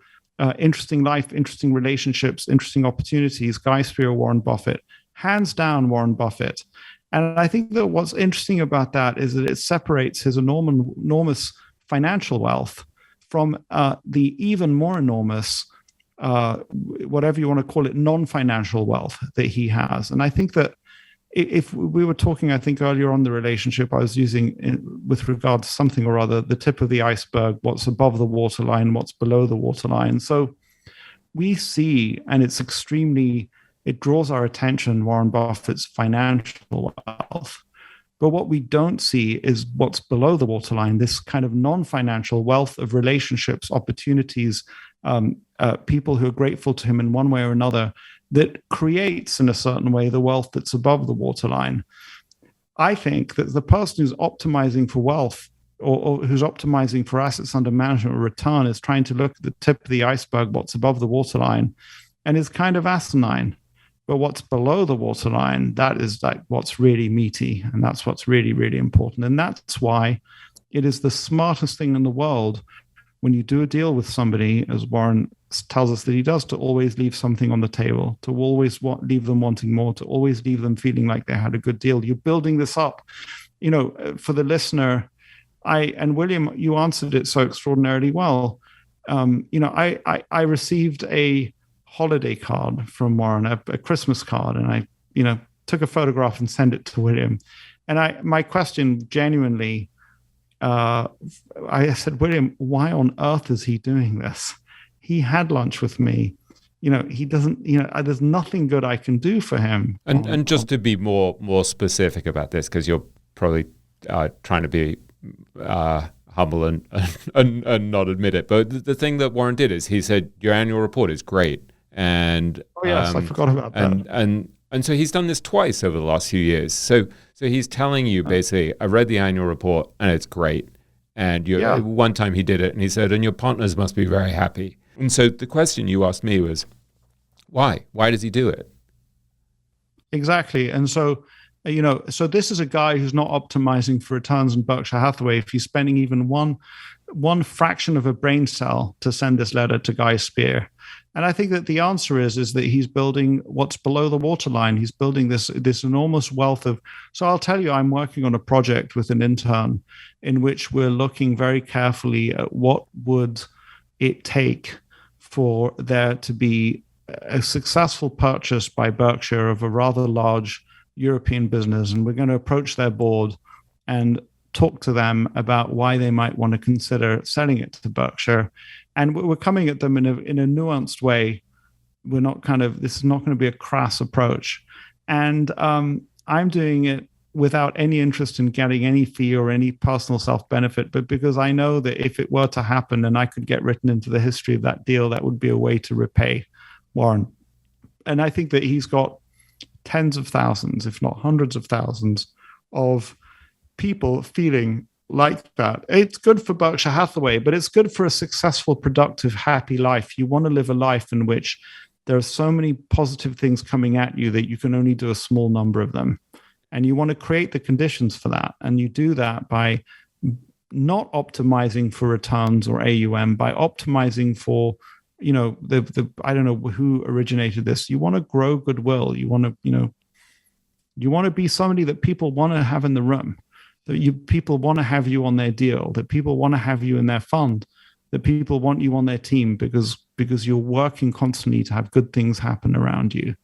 interesting life, interesting relationships, interesting opportunities? Guy Spier, Warren Buffett, hands down Warren Buffett. And I think that what's interesting about that is that it separates his enormous financial wealth from the even more enormous, whatever you want to call it, non-financial wealth that he has. And I think that if we were talking, I think earlier on the relationship I was using with regard to something or other, the tip of the iceberg, what's above the waterline, what's below the waterline. So we see, and it draws our attention, Warren Buffett's financial wealth. But what we don't see is what's below the waterline, this kind of non-financial wealth of relationships, opportunities, people who are grateful to him in one way or another, that creates in a certain way the wealth that's above the waterline. I think that the person who's optimizing for wealth or who's optimizing for assets under management or return is trying to look at the tip of the iceberg, what's above the waterline, and is kind of asinine. But what's below the waterline, that is like what's really meaty, and that's what's really, really important. And that's why it is the smartest thing in the world when you do a deal with somebody, as Warren tells us that he does, to always leave something on the table, to always leave them wanting more, to always leave them feeling like they had a good deal. You're building this up. For the listener, and William, you answered it so extraordinarily well. I received a holiday card from Warren, a Christmas card, and I, took a photograph and sent it to William. And my question genuinely, I said, William, why on earth is he doing this? He had lunch with me. He doesn't, there's nothing good I can do for him. And just to be more specific about this, because you're probably trying to be humble and not admit it. But the thing that Warren did is he said, your annual report is great. And I forgot about that. And so he's done this twice over the last few years. So he's telling you basically, I read the annual report and it's great. And one time he did it and he said, and your partners must be very happy. And so the question you asked me was, why? Why does he do it? Exactly. And so, so this is a guy who's not optimizing for returns in Berkshire Hathaway. If he's spending even one fraction of a brain cell to send this letter to Guy Spier. And I think that the answer is that he's building what's below the waterline. He's building this enormous wealth of. So I'll tell you, I'm working on a project with an intern in which we're looking very carefully at what would it take for there to be a successful purchase by Berkshire of a rather large European business. And we're going to approach their board and talk to them about why they might want to consider selling it to Berkshire. And we're coming at them in a nuanced way. We're not this is not going to be a crass approach. And I'm doing it without any interest in getting any fee or any personal self-benefit, but because I know that if it were to happen and I could get written into the history of that deal, that would be a way to repay Warren. And I think that he's got tens of thousands, if not hundreds of thousands, of people feeling like that. It's good for Berkshire Hathaway, but it's good for a successful, productive, happy life. You want to live a life in which there are so many positive things coming at you that you can only do a small number of them. And you want to create the conditions for that. And you do that by not optimizing for returns or AUM, by optimizing for, I don't know who originated this. You want to grow goodwill. You want to be somebody that people want to have in the room. That people want to have you on their deal, that people want to have you in their fund, that people want you on their team because you're working constantly to have good things happen around you.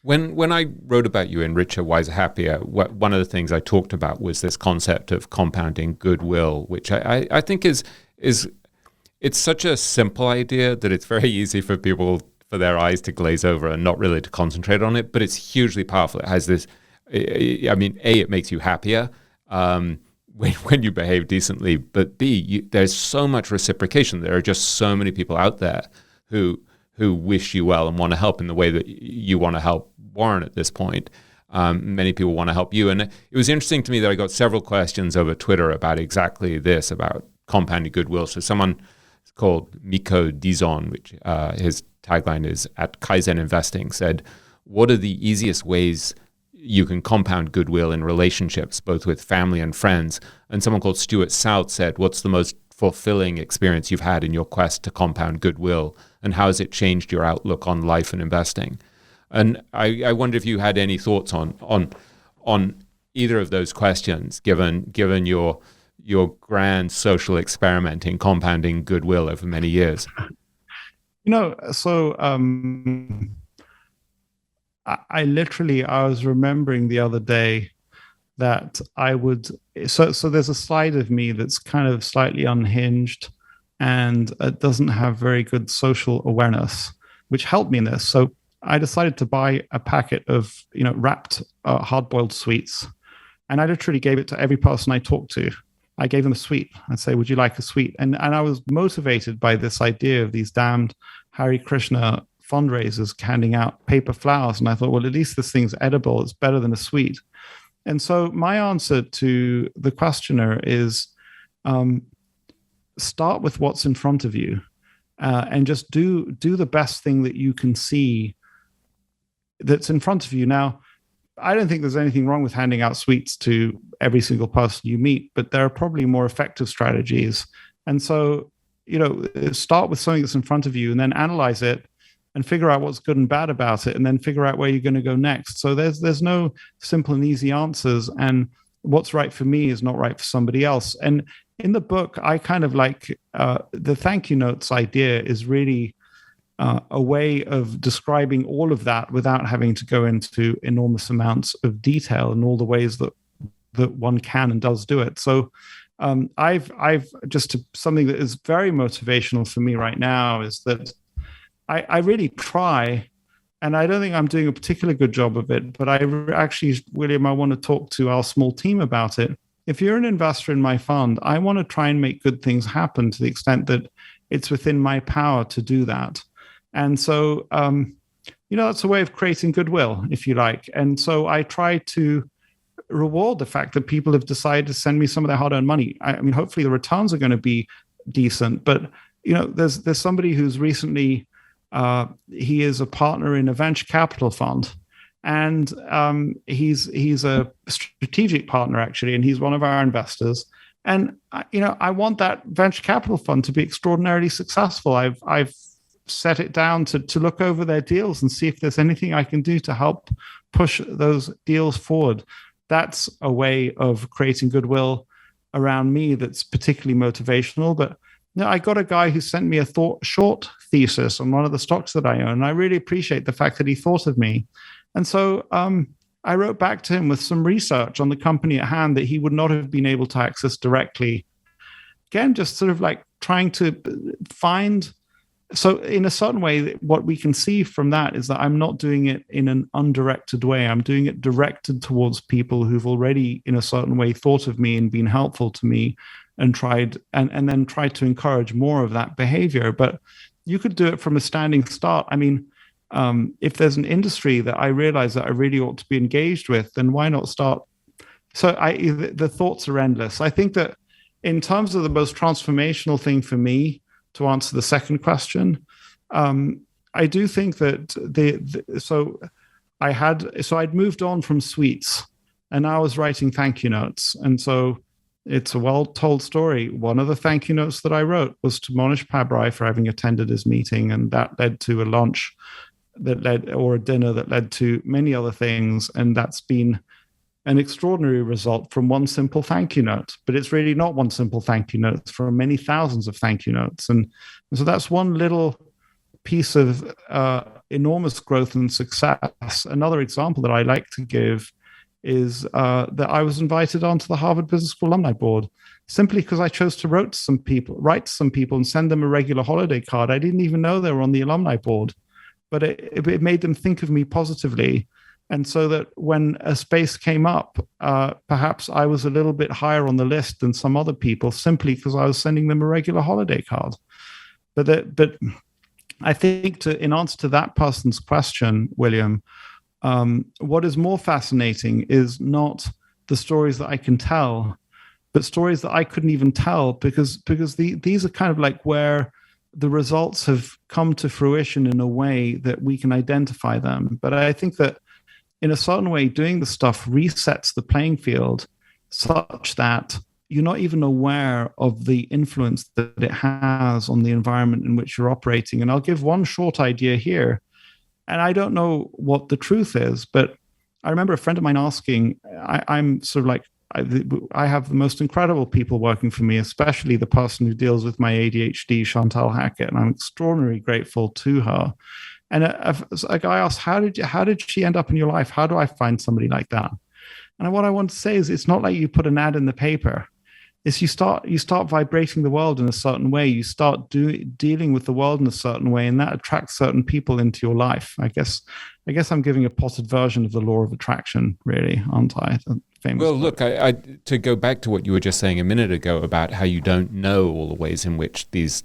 When I wrote about you in Richer, Wiser, Happier, one of the things I talked about was this concept of compounding goodwill, which I think is it's such a simple idea that it's very easy for people, for their eyes to glaze over and not really to concentrate on it, but it's hugely powerful. It has this, it makes you happier. When you behave decently, but B, there's so much reciprocation. There are just so many people out there who wish you well and want to help in the way that you want to help Warren at this point. Many people want to help you. And it was interesting to me that I got several questions over Twitter about exactly this, about compounding goodwill. So someone called Miko Dizon, which his tagline is at Kaizen Investing, said, what are the easiest ways you can compound goodwill in relationships, both with family and friends? And someone called Stuart South said, what's the most fulfilling experience you've had in your quest to compound goodwill, and how has it changed your outlook on life and investing? And I wonder if you had any thoughts on either of those questions, given your grand social experiment in compounding goodwill over many years. So I was remembering the other day that so there's a side of me that's kind of slightly unhinged and doesn't have very good social awareness, which helped me in this. So I decided to buy a packet of, wrapped hard-boiled sweets, and I literally gave it to every person I talked to. I gave them a sweet. I'd say, would you like a sweet? And I was motivated by this idea of these damned Hare Krishna fundraisers handing out paper flowers. And I thought, well, at least this thing's edible. It's better than a sweet. And so my answer to the questioner is start with what's in front of you and just do the best thing that you can see that's in front of you. Now, I don't think there's anything wrong with handing out sweets to every single person you meet, but there are probably more effective strategies. And so, start with something that's in front of you and then analyze it and figure out what's good and bad about it, and then figure out where you're going to go next. So there's no simple and easy answers, and what's right for me is not right for somebody else. And in the book, I kind of like the thank you notes idea is really a way of describing all of that without having to go into enormous amounts of detail and all the ways that one can and does do it. So I've just something that is very motivational for me right now is that I really try, and I don't think I'm doing a particularly good job of it, but William, I want to talk to our small team about it. If you're an investor in my fund, I want to try and make good things happen to the extent that it's within my power to do that. And so, that's a way of creating goodwill, if you like. And so I try to reward the fact that people have decided to send me some of their hard-earned money. I mean, hopefully the returns are going to be decent, but there's somebody who's recently he is a partner in a venture capital fund, and he's a strategic partner actually, and he's one of our investors. And I want that venture capital fund to be extraordinarily successful. I've set it down to look over their deals and see if there's anything I can do to help push those deals forward. That's a way of creating goodwill around me that's particularly motivational. But I got a guy who sent me a short thesis on one of the stocks that I own, and I really appreciate the fact that he thought of me. And so I wrote back to him with some research on the company at hand that he would not have been able to access directly. Again, just sort of like trying to find. So in a certain way, what we can see from that is that I'm not doing it in an undirected way. I'm doing it directed towards people who've already, in a certain way, thought of me and been helpful to me, and tried and then tried to encourage more of that behavior. But you could do it from a standing start. I mean, if there's an industry that I realize that I really ought to be engaged with, then why not start? So the thoughts are endless. I think that in terms of the most transformational thing for me, to answer the second question, I do think that I'd moved on from sweets, and I was writing thank you notes. And so it's a well-told story. One of the thank you notes that I wrote was to Monish Pabrai for having attended his meeting, and that led to a lunch or a dinner that led to many other things. And that's been an extraordinary result from one simple thank you note. But it's really not one simple thank you note, it's from many thousands of thank you notes. And so that's one little piece of enormous growth and success. Another example that I like to give is that I was invited onto the Harvard Business School Alumni Board simply because I chose to write to some people and send them a regular holiday card. I didn't even know they were on the alumni board, but it made them think of me positively. And so that when a space came up, perhaps I was a little bit higher on the list than some other people simply because I was sending them a regular holiday card. But I think in answer to that person's question, William, what is more fascinating is not the stories that I can tell, but stories that I couldn't even tell because these are kind of like where the results have come to fruition in a way that we can identify them. But I think that in a certain way, doing the stuff resets the playing field such that you're not even aware of the influence that it has on the environment in which you're operating. And I'll give one short idea here. And I don't know what the truth is, but I remember a friend of mine asking, I'm sort of like, I have the most incredible people working for me, especially the person who deals with my ADHD, Chantal Hackett, and I'm extraordinarily grateful to her. And a guy asked, how did she end up in your life? How do I find somebody like that? And what I want to say is, it's not like you put an ad in the paper. It's you start vibrating the world in a certain way. You start dealing with the world in a certain way, and that attracts certain people into your life. I guess I'm giving a potted version of the law of attraction, really, aren't I? Well, look, I to go back to what you were just saying a minute ago about how you don't know all the ways in which these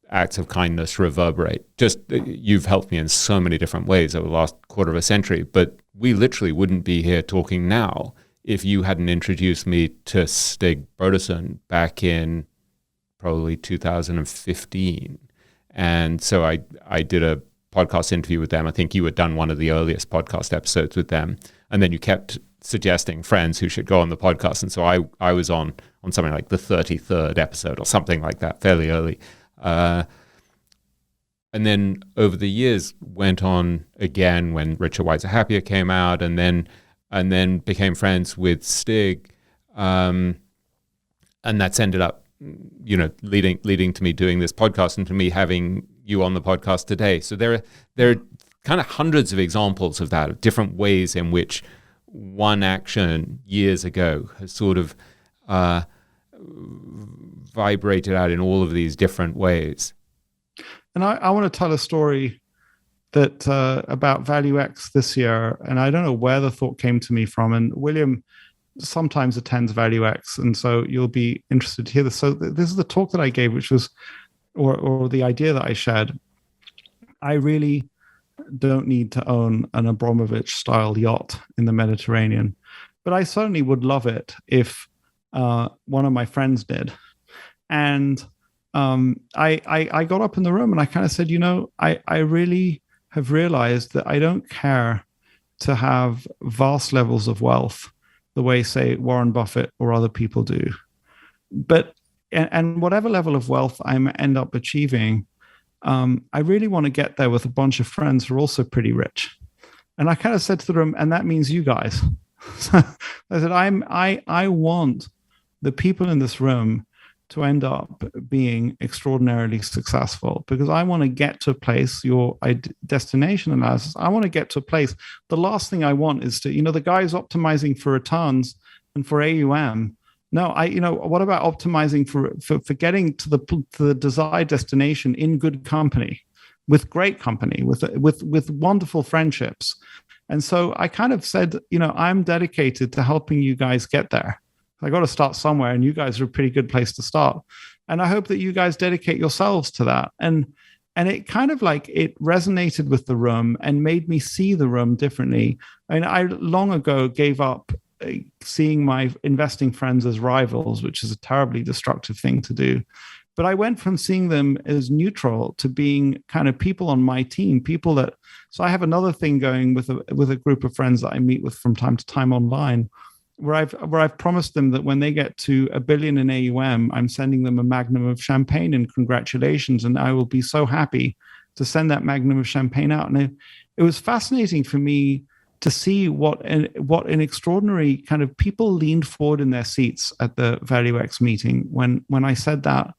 acts of kindness reverberate. Just you've helped me in so many different ways over the last quarter of a century, but we literally wouldn't be here talking now if you hadn't introduced me to Stig Brodersen back in probably 2015. And so I did a podcast interview with them. I think you had done one of the earliest podcast episodes with them. And then you kept suggesting friends who should go on the podcast. And so I was on something like the 33rd episode or something like that, fairly early. And then over the years went on again when Richer, Wiser, Happier came out, and then became friends with Stig. And that's ended up, leading to me doing this podcast and to me having you on the podcast today. So there are kind of hundreds of examples of that, of different ways in which one action years ago has sort of vibrated out in all of these different ways. And I want to tell a story that about Value X this year, and I don't know where the thought came to me from. And William sometimes attends Value X, and so you'll be interested to hear this. So this is the talk that I gave, which was, or the idea that I shared. I really don't need to own an Abramovich-style yacht in the Mediterranean, but I certainly would love it if one of my friends did. And I got up in the room and I kind of said, I really have realized that I don't care to have vast levels of wealth the way, say, Warren Buffett or other people do. But, and whatever level of wealth I end up achieving, I really want to get there with a bunch of friends who are also pretty rich. And I kind of said to the room, and that means you guys. I said, I want the people in this room to end up being extraordinarily successful, because I want to get to a place, your destination analysis, I want to get to a place. The last thing I want is to, the guys optimizing for returns and for AUM. No, what about optimizing for getting to the desired destination in good company, with great company, with wonderful friendships? And so I kind of said, I'm dedicated to helping you guys get there. I got to start somewhere, and you guys are a pretty good place to start. And I hope that you guys dedicate yourselves to that. And it kind of like it resonated with the room and made me see the room differently. I mean, I long ago gave up seeing my investing friends as rivals, which is a terribly destructive thing to do. But I went from seeing them as neutral to being kind of people on my team, people that. So I have another thing going with a group of friends that I meet with from time to time online, where I've promised them that when they get to $1 billion in AUM, I'm sending them a magnum of champagne and congratulations, and I will be so happy to send that magnum of champagne out. And it was fascinating for me to see what an extraordinary kind of people leaned forward in their seats at the Value X meeting when I said that,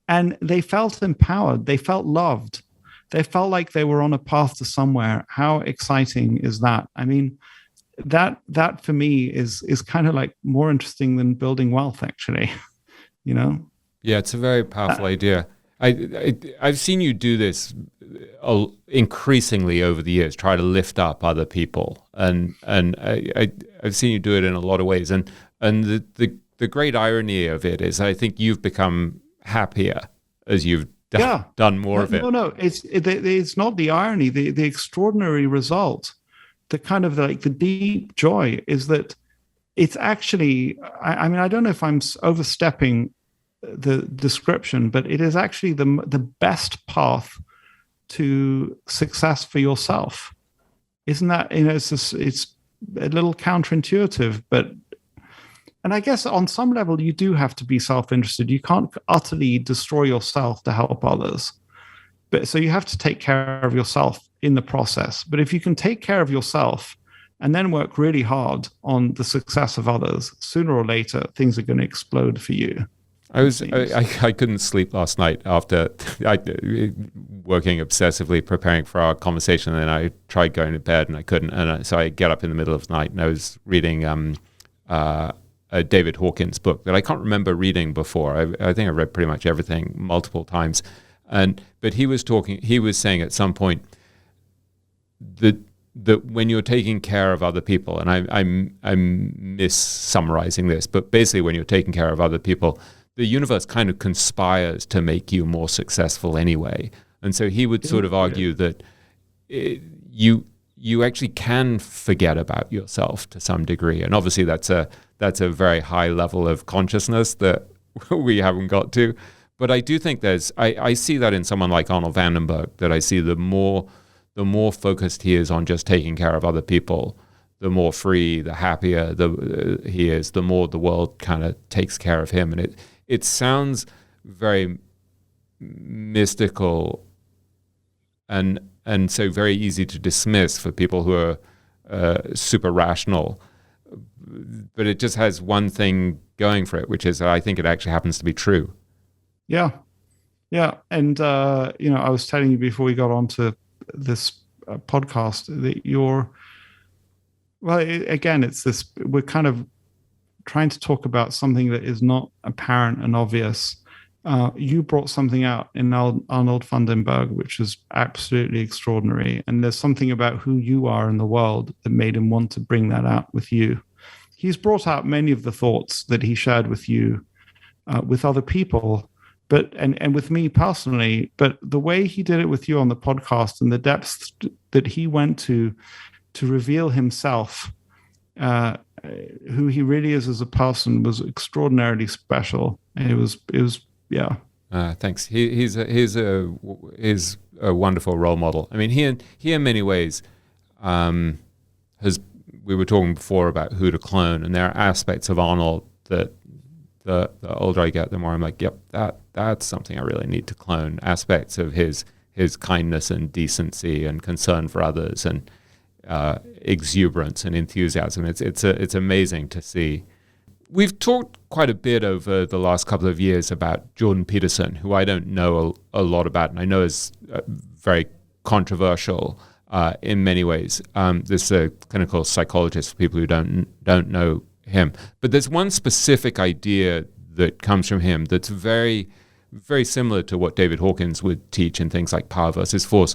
and they felt empowered, they felt loved, they felt like they were on a path to somewhere. How exciting is that? I mean, that for me is kind of like more interesting than building wealth, actually. Yeah, it's a very powerful idea. I've seen you do this increasingly over the years, try to lift up other people, and I've seen you do it in a lot of ways. And the great irony of it is, I think you've become happier as you've done more of it. No, it's not the irony. The extraordinary result the kind of like the deep joy is that it's actually, I mean, I don't know if I'm overstepping the description, but it is actually the best path to success for yourself. Isn't that, it's a little counterintuitive, but, and I guess on some level you do have to be self-interested. You can't utterly destroy yourself to help others. But so you have to take care of yourself in the process. But if you can take care of yourself and then work really hard on the success of others, sooner or later, things are going to explode for you. I couldn't sleep last night after working obsessively preparing for our conversation, and then I tried going to bed and I couldn't, and so I get up in the middle of the night and I was reading a David Hawkins book that I can't remember reading before. I think I read pretty much everything multiple times, but he was saying at some point that when you're taking care of other people, and I'm mis-summarizing this, but basically when you're taking care of other people, the universe kind of conspires to make you more successful anyway. And so he would sort of argue that you actually can forget about yourself to some degree. And obviously that's a very high level of consciousness that we haven't got to. But I do think I see that in someone like Arnold Vandenberg, that I see the more focused he is on just taking care of other people, the more free, the happier he is, the more the world kind of takes care of him. And it sounds very mystical and so very easy to dismiss for people who are super rational. But it just has one thing going for it, which is I think it actually happens to be true. Yeah. Yeah. And, I was telling you before we got onto this podcast that again, it's this, we're kind of trying to talk about something that is not apparent and obvious. You brought something out in Arnold Vandenberg, which is absolutely extraordinary. And there's something about who you are in the world that made him want to bring that out with you. He's brought out many of the thoughts that he shared with you, with other people, but and with me personally. But the way he did it with you on the podcast and the depths that he went to reveal himself, who he really is as a person, was extraordinarily special. And it was yeah. Thanks. He's a wonderful role model. I mean, he in many ways has. We were talking before about who to clone, and there are aspects of Arnold that the older I get, the more I'm like, yep, that's something I really need to clone. Aspects of his kindness and decency and concern for others and exuberance and enthusiasm. It's amazing to see. We've talked quite a bit over the last couple of years about Jordan Peterson, who I don't know a lot about, and I know is very controversial in many ways. This is a clinical psychologist for people who don't know him. But there's one specific idea that comes from him that's very, very similar to what David Hawkins would teach in things like Power versus Force,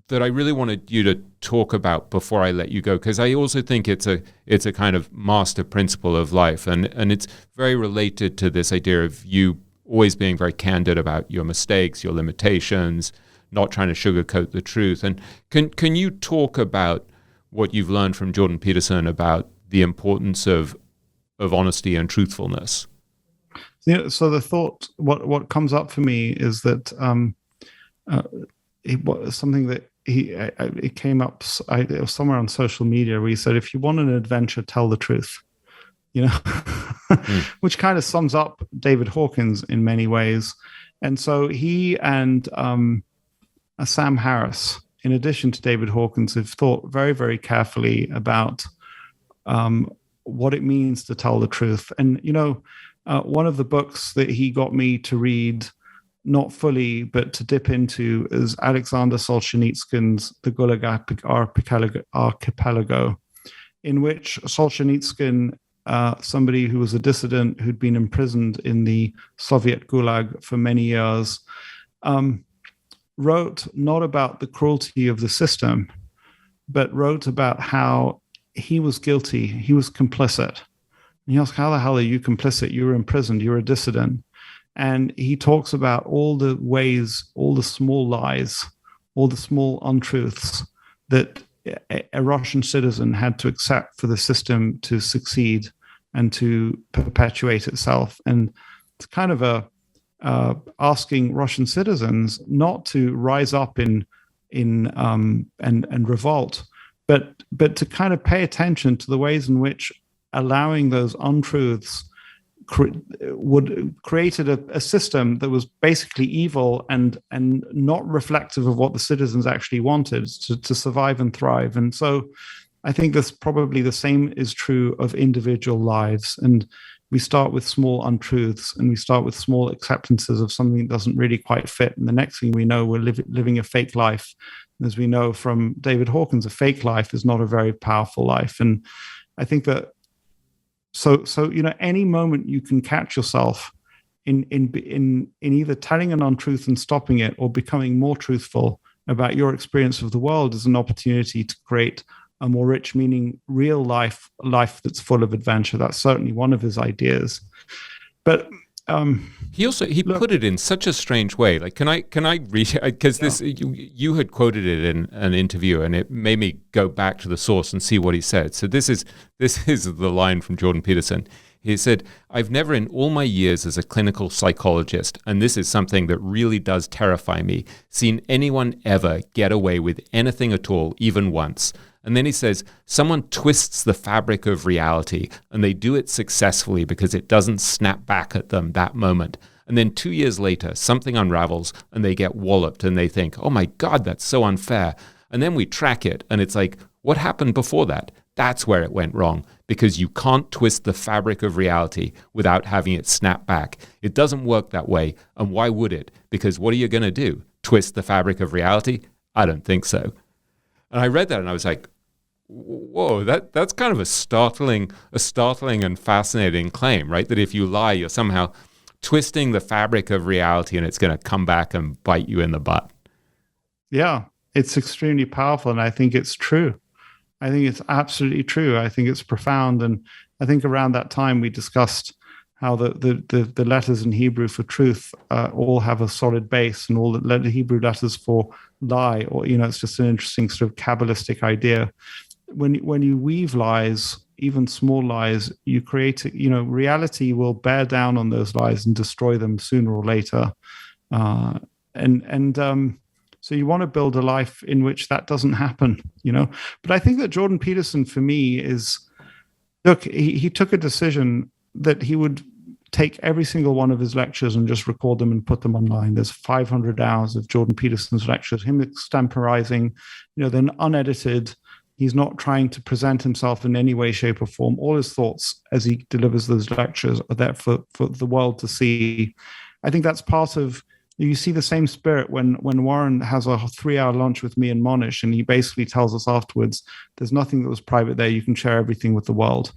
that I really wanted you to talk about before I let you go, because I also think it's a kind of master principle of life, and it's very related to this idea of you always being very candid about your mistakes, your limitations, not trying to sugarcoat the truth. And can you talk about what you've learned from Jordan Peterson about the importance of honesty and truthfulness? Yeah, so the thought, what comes up for me is that something that it came up it was somewhere on social media where he said, if you want an adventure, tell the truth, which kind of sums up David Hawkins in many ways. And so he and Sam Harris, in addition to David Hawkins, have thought very, very carefully about what it means to tell the truth. And, one of the books that he got me to read, not fully, but to dip into, is Alexander Solzhenitsyn's The Gulag Archipelago, in which Solzhenitsyn, somebody who was a dissident who'd been imprisoned in the Soviet Gulag for many years, wrote not about the cruelty of the system, but wrote about how he was guilty, he was complicit. And he asked, how the hell are you complicit? You were imprisoned, you were a dissident. And he talks about all the ways, all the small lies, all the small untruths that a Russian citizen had to accept for the system to succeed and to perpetuate itself. And it's kind of asking Russian citizens not to rise up and revolt, but to kind of pay attention to the ways in which allowing those untruths created a system that was basically evil and not reflective of what the citizens actually wanted to survive and thrive. And so I think this probably the same is true of individual lives. And we start with small untruths, and we start with small acceptances of something that doesn't really quite fit. And the next thing we know, we're living a fake life. And as we know from David Hawkins, a fake life is not a very powerful life. And I think that so any moment you can catch yourself in either telling an untruth and stopping it, or becoming more truthful about your experience of the world, is an opportunity to create a more rich, meaning real life that's full of adventure. That's certainly one of his ideas. But he put it in such a strange way. Like, can I read? Because this you had quoted it in an interview, and it made me go back to the source and see what he said. So this is the line from Jordan Peterson. He said, "I've never in all my years as a clinical psychologist, and this is something that really does terrify me, seen anyone ever get away with anything at all, even once." And then he says, someone twists the fabric of reality, and they do it successfully because it doesn't snap back at them that moment. And then 2 years later, something unravels and they get walloped and they think, oh my God, that's so unfair. And then we track it and it's like, what happened before that? That's where it went wrong, because you can't twist the fabric of reality without having it snap back. It doesn't work that way. And why would it? Because what are you going to do? Twist the fabric of reality? I don't think so. And I read that and I was like, whoa, that's kind of a startling and fascinating claim, right? That if you lie, you're somehow twisting the fabric of reality and it's going to come back and bite you in the butt. Yeah, it's extremely powerful, and I think it's true. I think it's absolutely true. I think it's profound. And I think around that time we discussed how the letters in Hebrew for truth all have a solid base, and all the Hebrew letters for lie, or, it's just an interesting sort of Kabbalistic idea. When you weave lies, even small lies, you create, reality will bear down on those lies and destroy them sooner or later. So you want to build a life in which that doesn't happen, But I think that Jordan Peterson, for me, he took a decision that he would take every single one of his lectures and just record them and put them online. There's 500 hours of Jordan Peterson's lectures, him extemporizing, then unedited. He's not trying to present himself in any way, shape, or form. All his thoughts as he delivers those lectures are there for the world to see. I think that's part of, you see the same spirit when Warren has a 3-hour lunch with me and Monish, and he basically tells us afterwards, there's nothing that was private there. You can share everything with the world.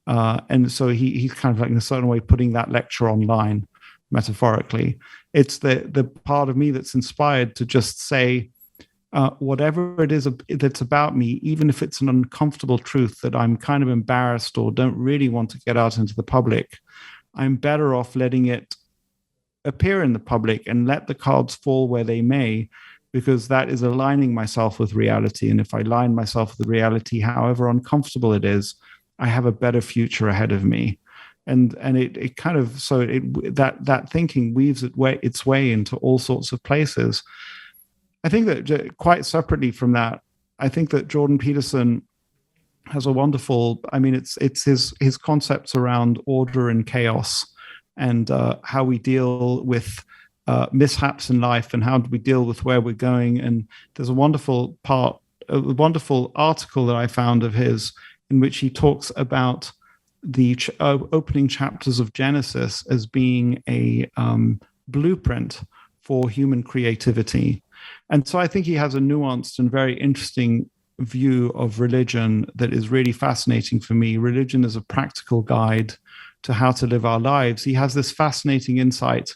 And so he's kind of like in a certain way putting that lecture online, metaphorically. It's the part of me that's inspired to just say, whatever it is that's about me, even if it's an uncomfortable truth that I'm kind of embarrassed or don't really want to get out into the public, I'm better off letting it appear in the public and let the cards fall where they may, because that is aligning myself with reality. And if I align myself with reality, however uncomfortable it is, I have a better future ahead of me. And it kind of, so that thinking weaves its way into all sorts of places. I think that quite separately from that, I think that Jordan Peterson has a wonderful, it's his concepts around order and chaos, and how we deal with mishaps in life, and how do we deal with where we're going. And there's a wonderful article that I found of his in which he talks about the opening chapters of Genesis as being a blueprint for human creativity. And so I think he has a nuanced and very interesting view of religion that is really fascinating for me. Religion is a practical guide to how to live our lives. He has this fascinating insight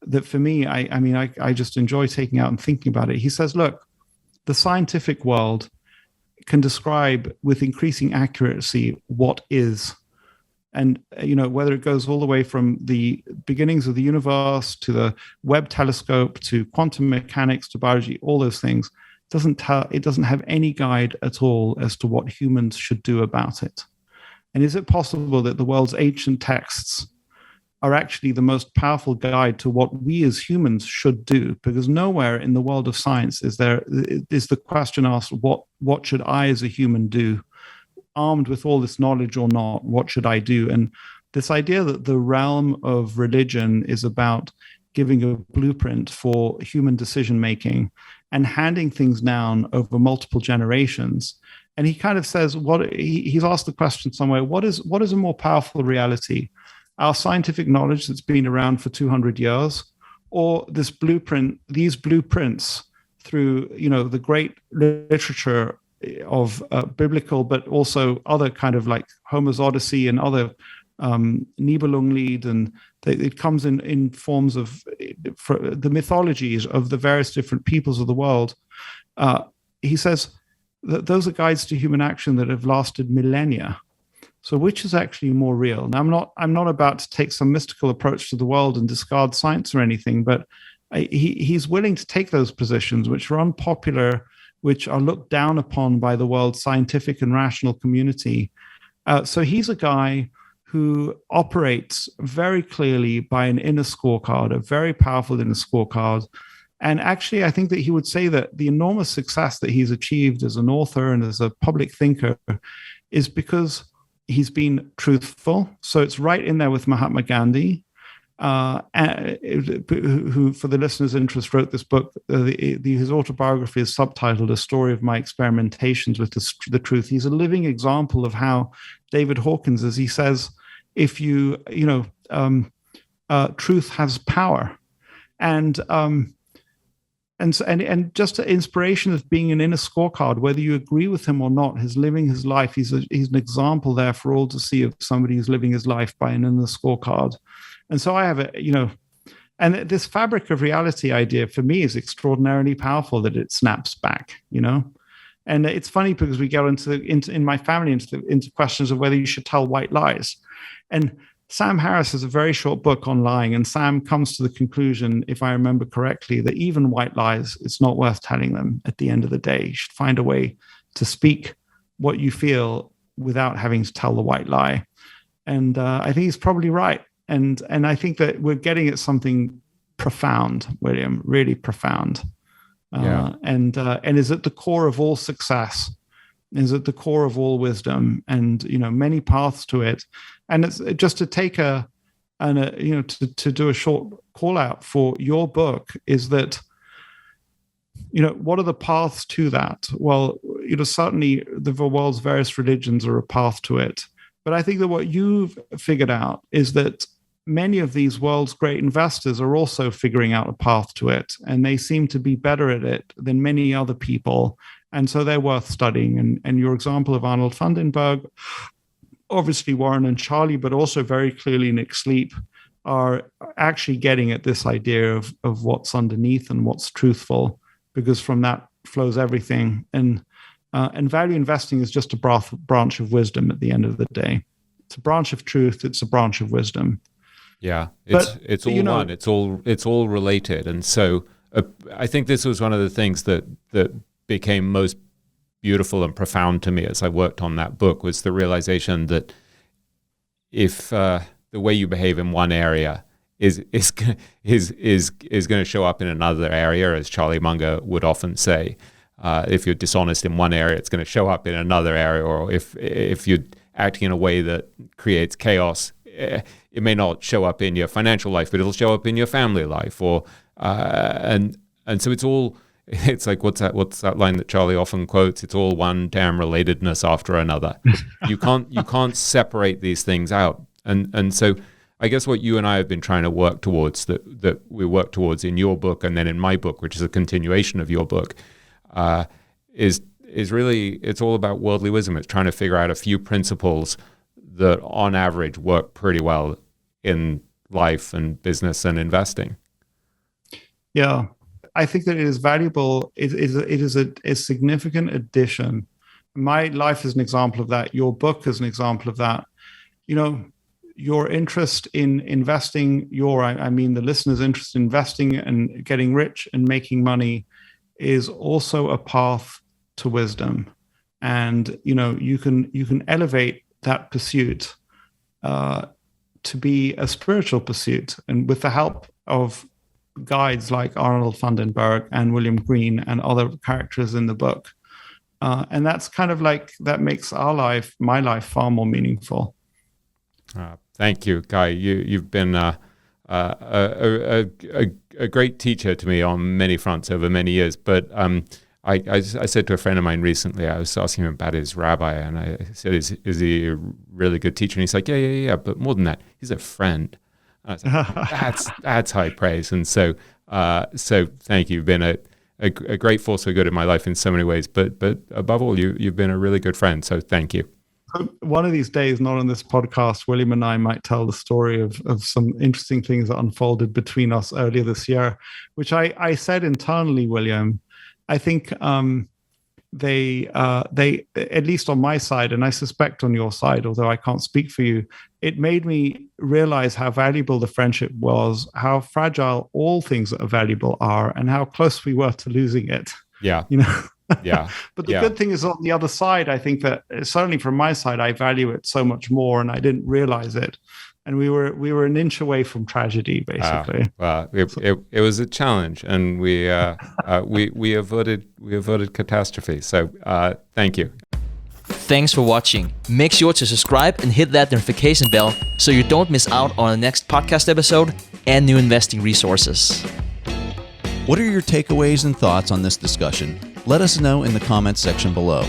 that for me, I just enjoy taking out and thinking about it. He says, look, the scientific world can describe with increasing accuracy what is. And, whether it goes all the way from the beginnings of the universe to the Webb telescope to quantum mechanics to biology, all those things, it doesn't have any guide at all as to what humans should do about it. And is it possible that the world's ancient texts are actually the most powerful guide to what we as humans should do? Because nowhere in the world of science is the question asked, what should I as a human do? Armed with all this knowledge or not, what should I do? And this idea that the realm of religion is about giving a blueprint for human decision making and handing things down over multiple generations. And he kind of says, he's asked the question somewhere, what is a more powerful reality? Our scientific knowledge that's been around for 200 years, or these blueprints through, the great literature of biblical, but also other kind of like Homer's Odyssey and other Nibelungenlied, and it comes in forms of the mythologies of the various different peoples of the world. He says that those are guides to human action that have lasted millennia. So which is actually more real? Now, I'm not about to take some mystical approach to the world and discard science or anything, but he's willing to take those positions, which are unpopular, which are looked down upon by the world's scientific and rational community. So he's a guy who operates very clearly by an inner scorecard, a very powerful inner scorecard. And actually, I think that he would say that the enormous success that he's achieved as an author and as a public thinker is because he's been truthful. So it's right in there with Mahatma Gandhi, who, for the listener's interest, wrote this book. His autobiography is subtitled "A Story of My Experimentations with the Truth." He's a living example of how David Hawkins, as he says, if truth has power, and just the inspiration of being an inner scorecard, whether you agree with him or not, his living his life. He's an example there for all to see of somebody who's living his life by an inner scorecard. And so I have and this fabric of reality idea for me is extraordinarily powerful, that it snaps back, And it's funny because we go into in my family into questions of whether you should tell white lies. And Sam Harris has a very short book on lying, and Sam comes to the conclusion, if I remember correctly, that even white lies, it's not worth telling them at the end of the day. You should find a way to speak what you feel without having to tell the white lie. And I think he's probably right. And I think that we're getting at something profound, William, really profound. And is at the core of all success, is at the core of all wisdom, and many paths to it. And it's just to take to do a short call out for your book is that, what are the paths to that? Well, certainly the world's various religions are a path to it. But I think that what you've figured out is that many of these world's great investors are also figuring out a path to it, and they seem to be better at it than many other people. And so they're worth studying. And your example of Arnold Vandenberg, obviously Warren and Charlie, but also very clearly Nick Sleep, are actually getting at this idea of what's underneath and what's truthful, because from that flows everything. And value investing is just a branch of wisdom at the end of the day. It's a branch of truth. It's a branch of wisdom. Yeah, it's all one. It's all related. And so I think this was one of the things that became most beautiful and profound to me as I worked on that book, was the realization that if the way you behave in one area is going to show up in another area, as Charlie Munger would often say, if you're dishonest in one area, it's going to show up in another area, or if you're acting in a way that creates chaos, it may not show up in your financial life, but it'll show up in your family life, or and so it's like what's that line that Charlie often quotes? It's all one damn relatedness after another. You can't separate these things out, and so I guess what you and I have been trying to work towards, that we work towards in your book and then in my book, which is a continuation of your book, is really, it's all about worldly wisdom. It's trying to figure out a few principles that on average work pretty well in life and business and investing. Yeah, I think that it is valuable. It is a significant addition. My life is an example of that. Your book is an example of that. Your interest in investing, I mean the listener's interest in investing and getting rich and making money is also a path to wisdom. And you can elevate that pursuit to be a spiritual pursuit, and with the help of guides like Arnold van den Berg and William Green and other characters in the book. And that's kind of like, that makes my life far more meaningful. Thank you, Guy. You've been a great teacher to me on many fronts over many years. But I said to a friend of mine recently, I was asking him about his rabbi, and I said, is he a really good teacher? And he's like, yeah. But more than that, he's a friend. And I was like, that's high praise. And so thank you. You've been a great force for good in my life in so many ways. But above all, you've been a really good friend. So thank you. One of these days, not on this podcast, William and I might tell the story of some interesting things that unfolded between us earlier this year, which I said internally, William, I think they at least on my side, and I suspect on your side, although I can't speak for you, it made me realize how valuable the friendship was, how fragile all things that are valuable are, and how close we were to losing it. Yeah. Yeah. But the good thing is, on the other side, I think that certainly from my side, I value it so much more, and I didn't realize it. And we were an inch away from tragedy, basically. Well, it was a challenge, and we averted catastrophe. So thank you. Thanks for watching. Make sure to subscribe and hit that notification bell so you don't miss out on the next podcast episode and new investing resources. What are your takeaways and thoughts on this discussion? Let us know in the comments section below.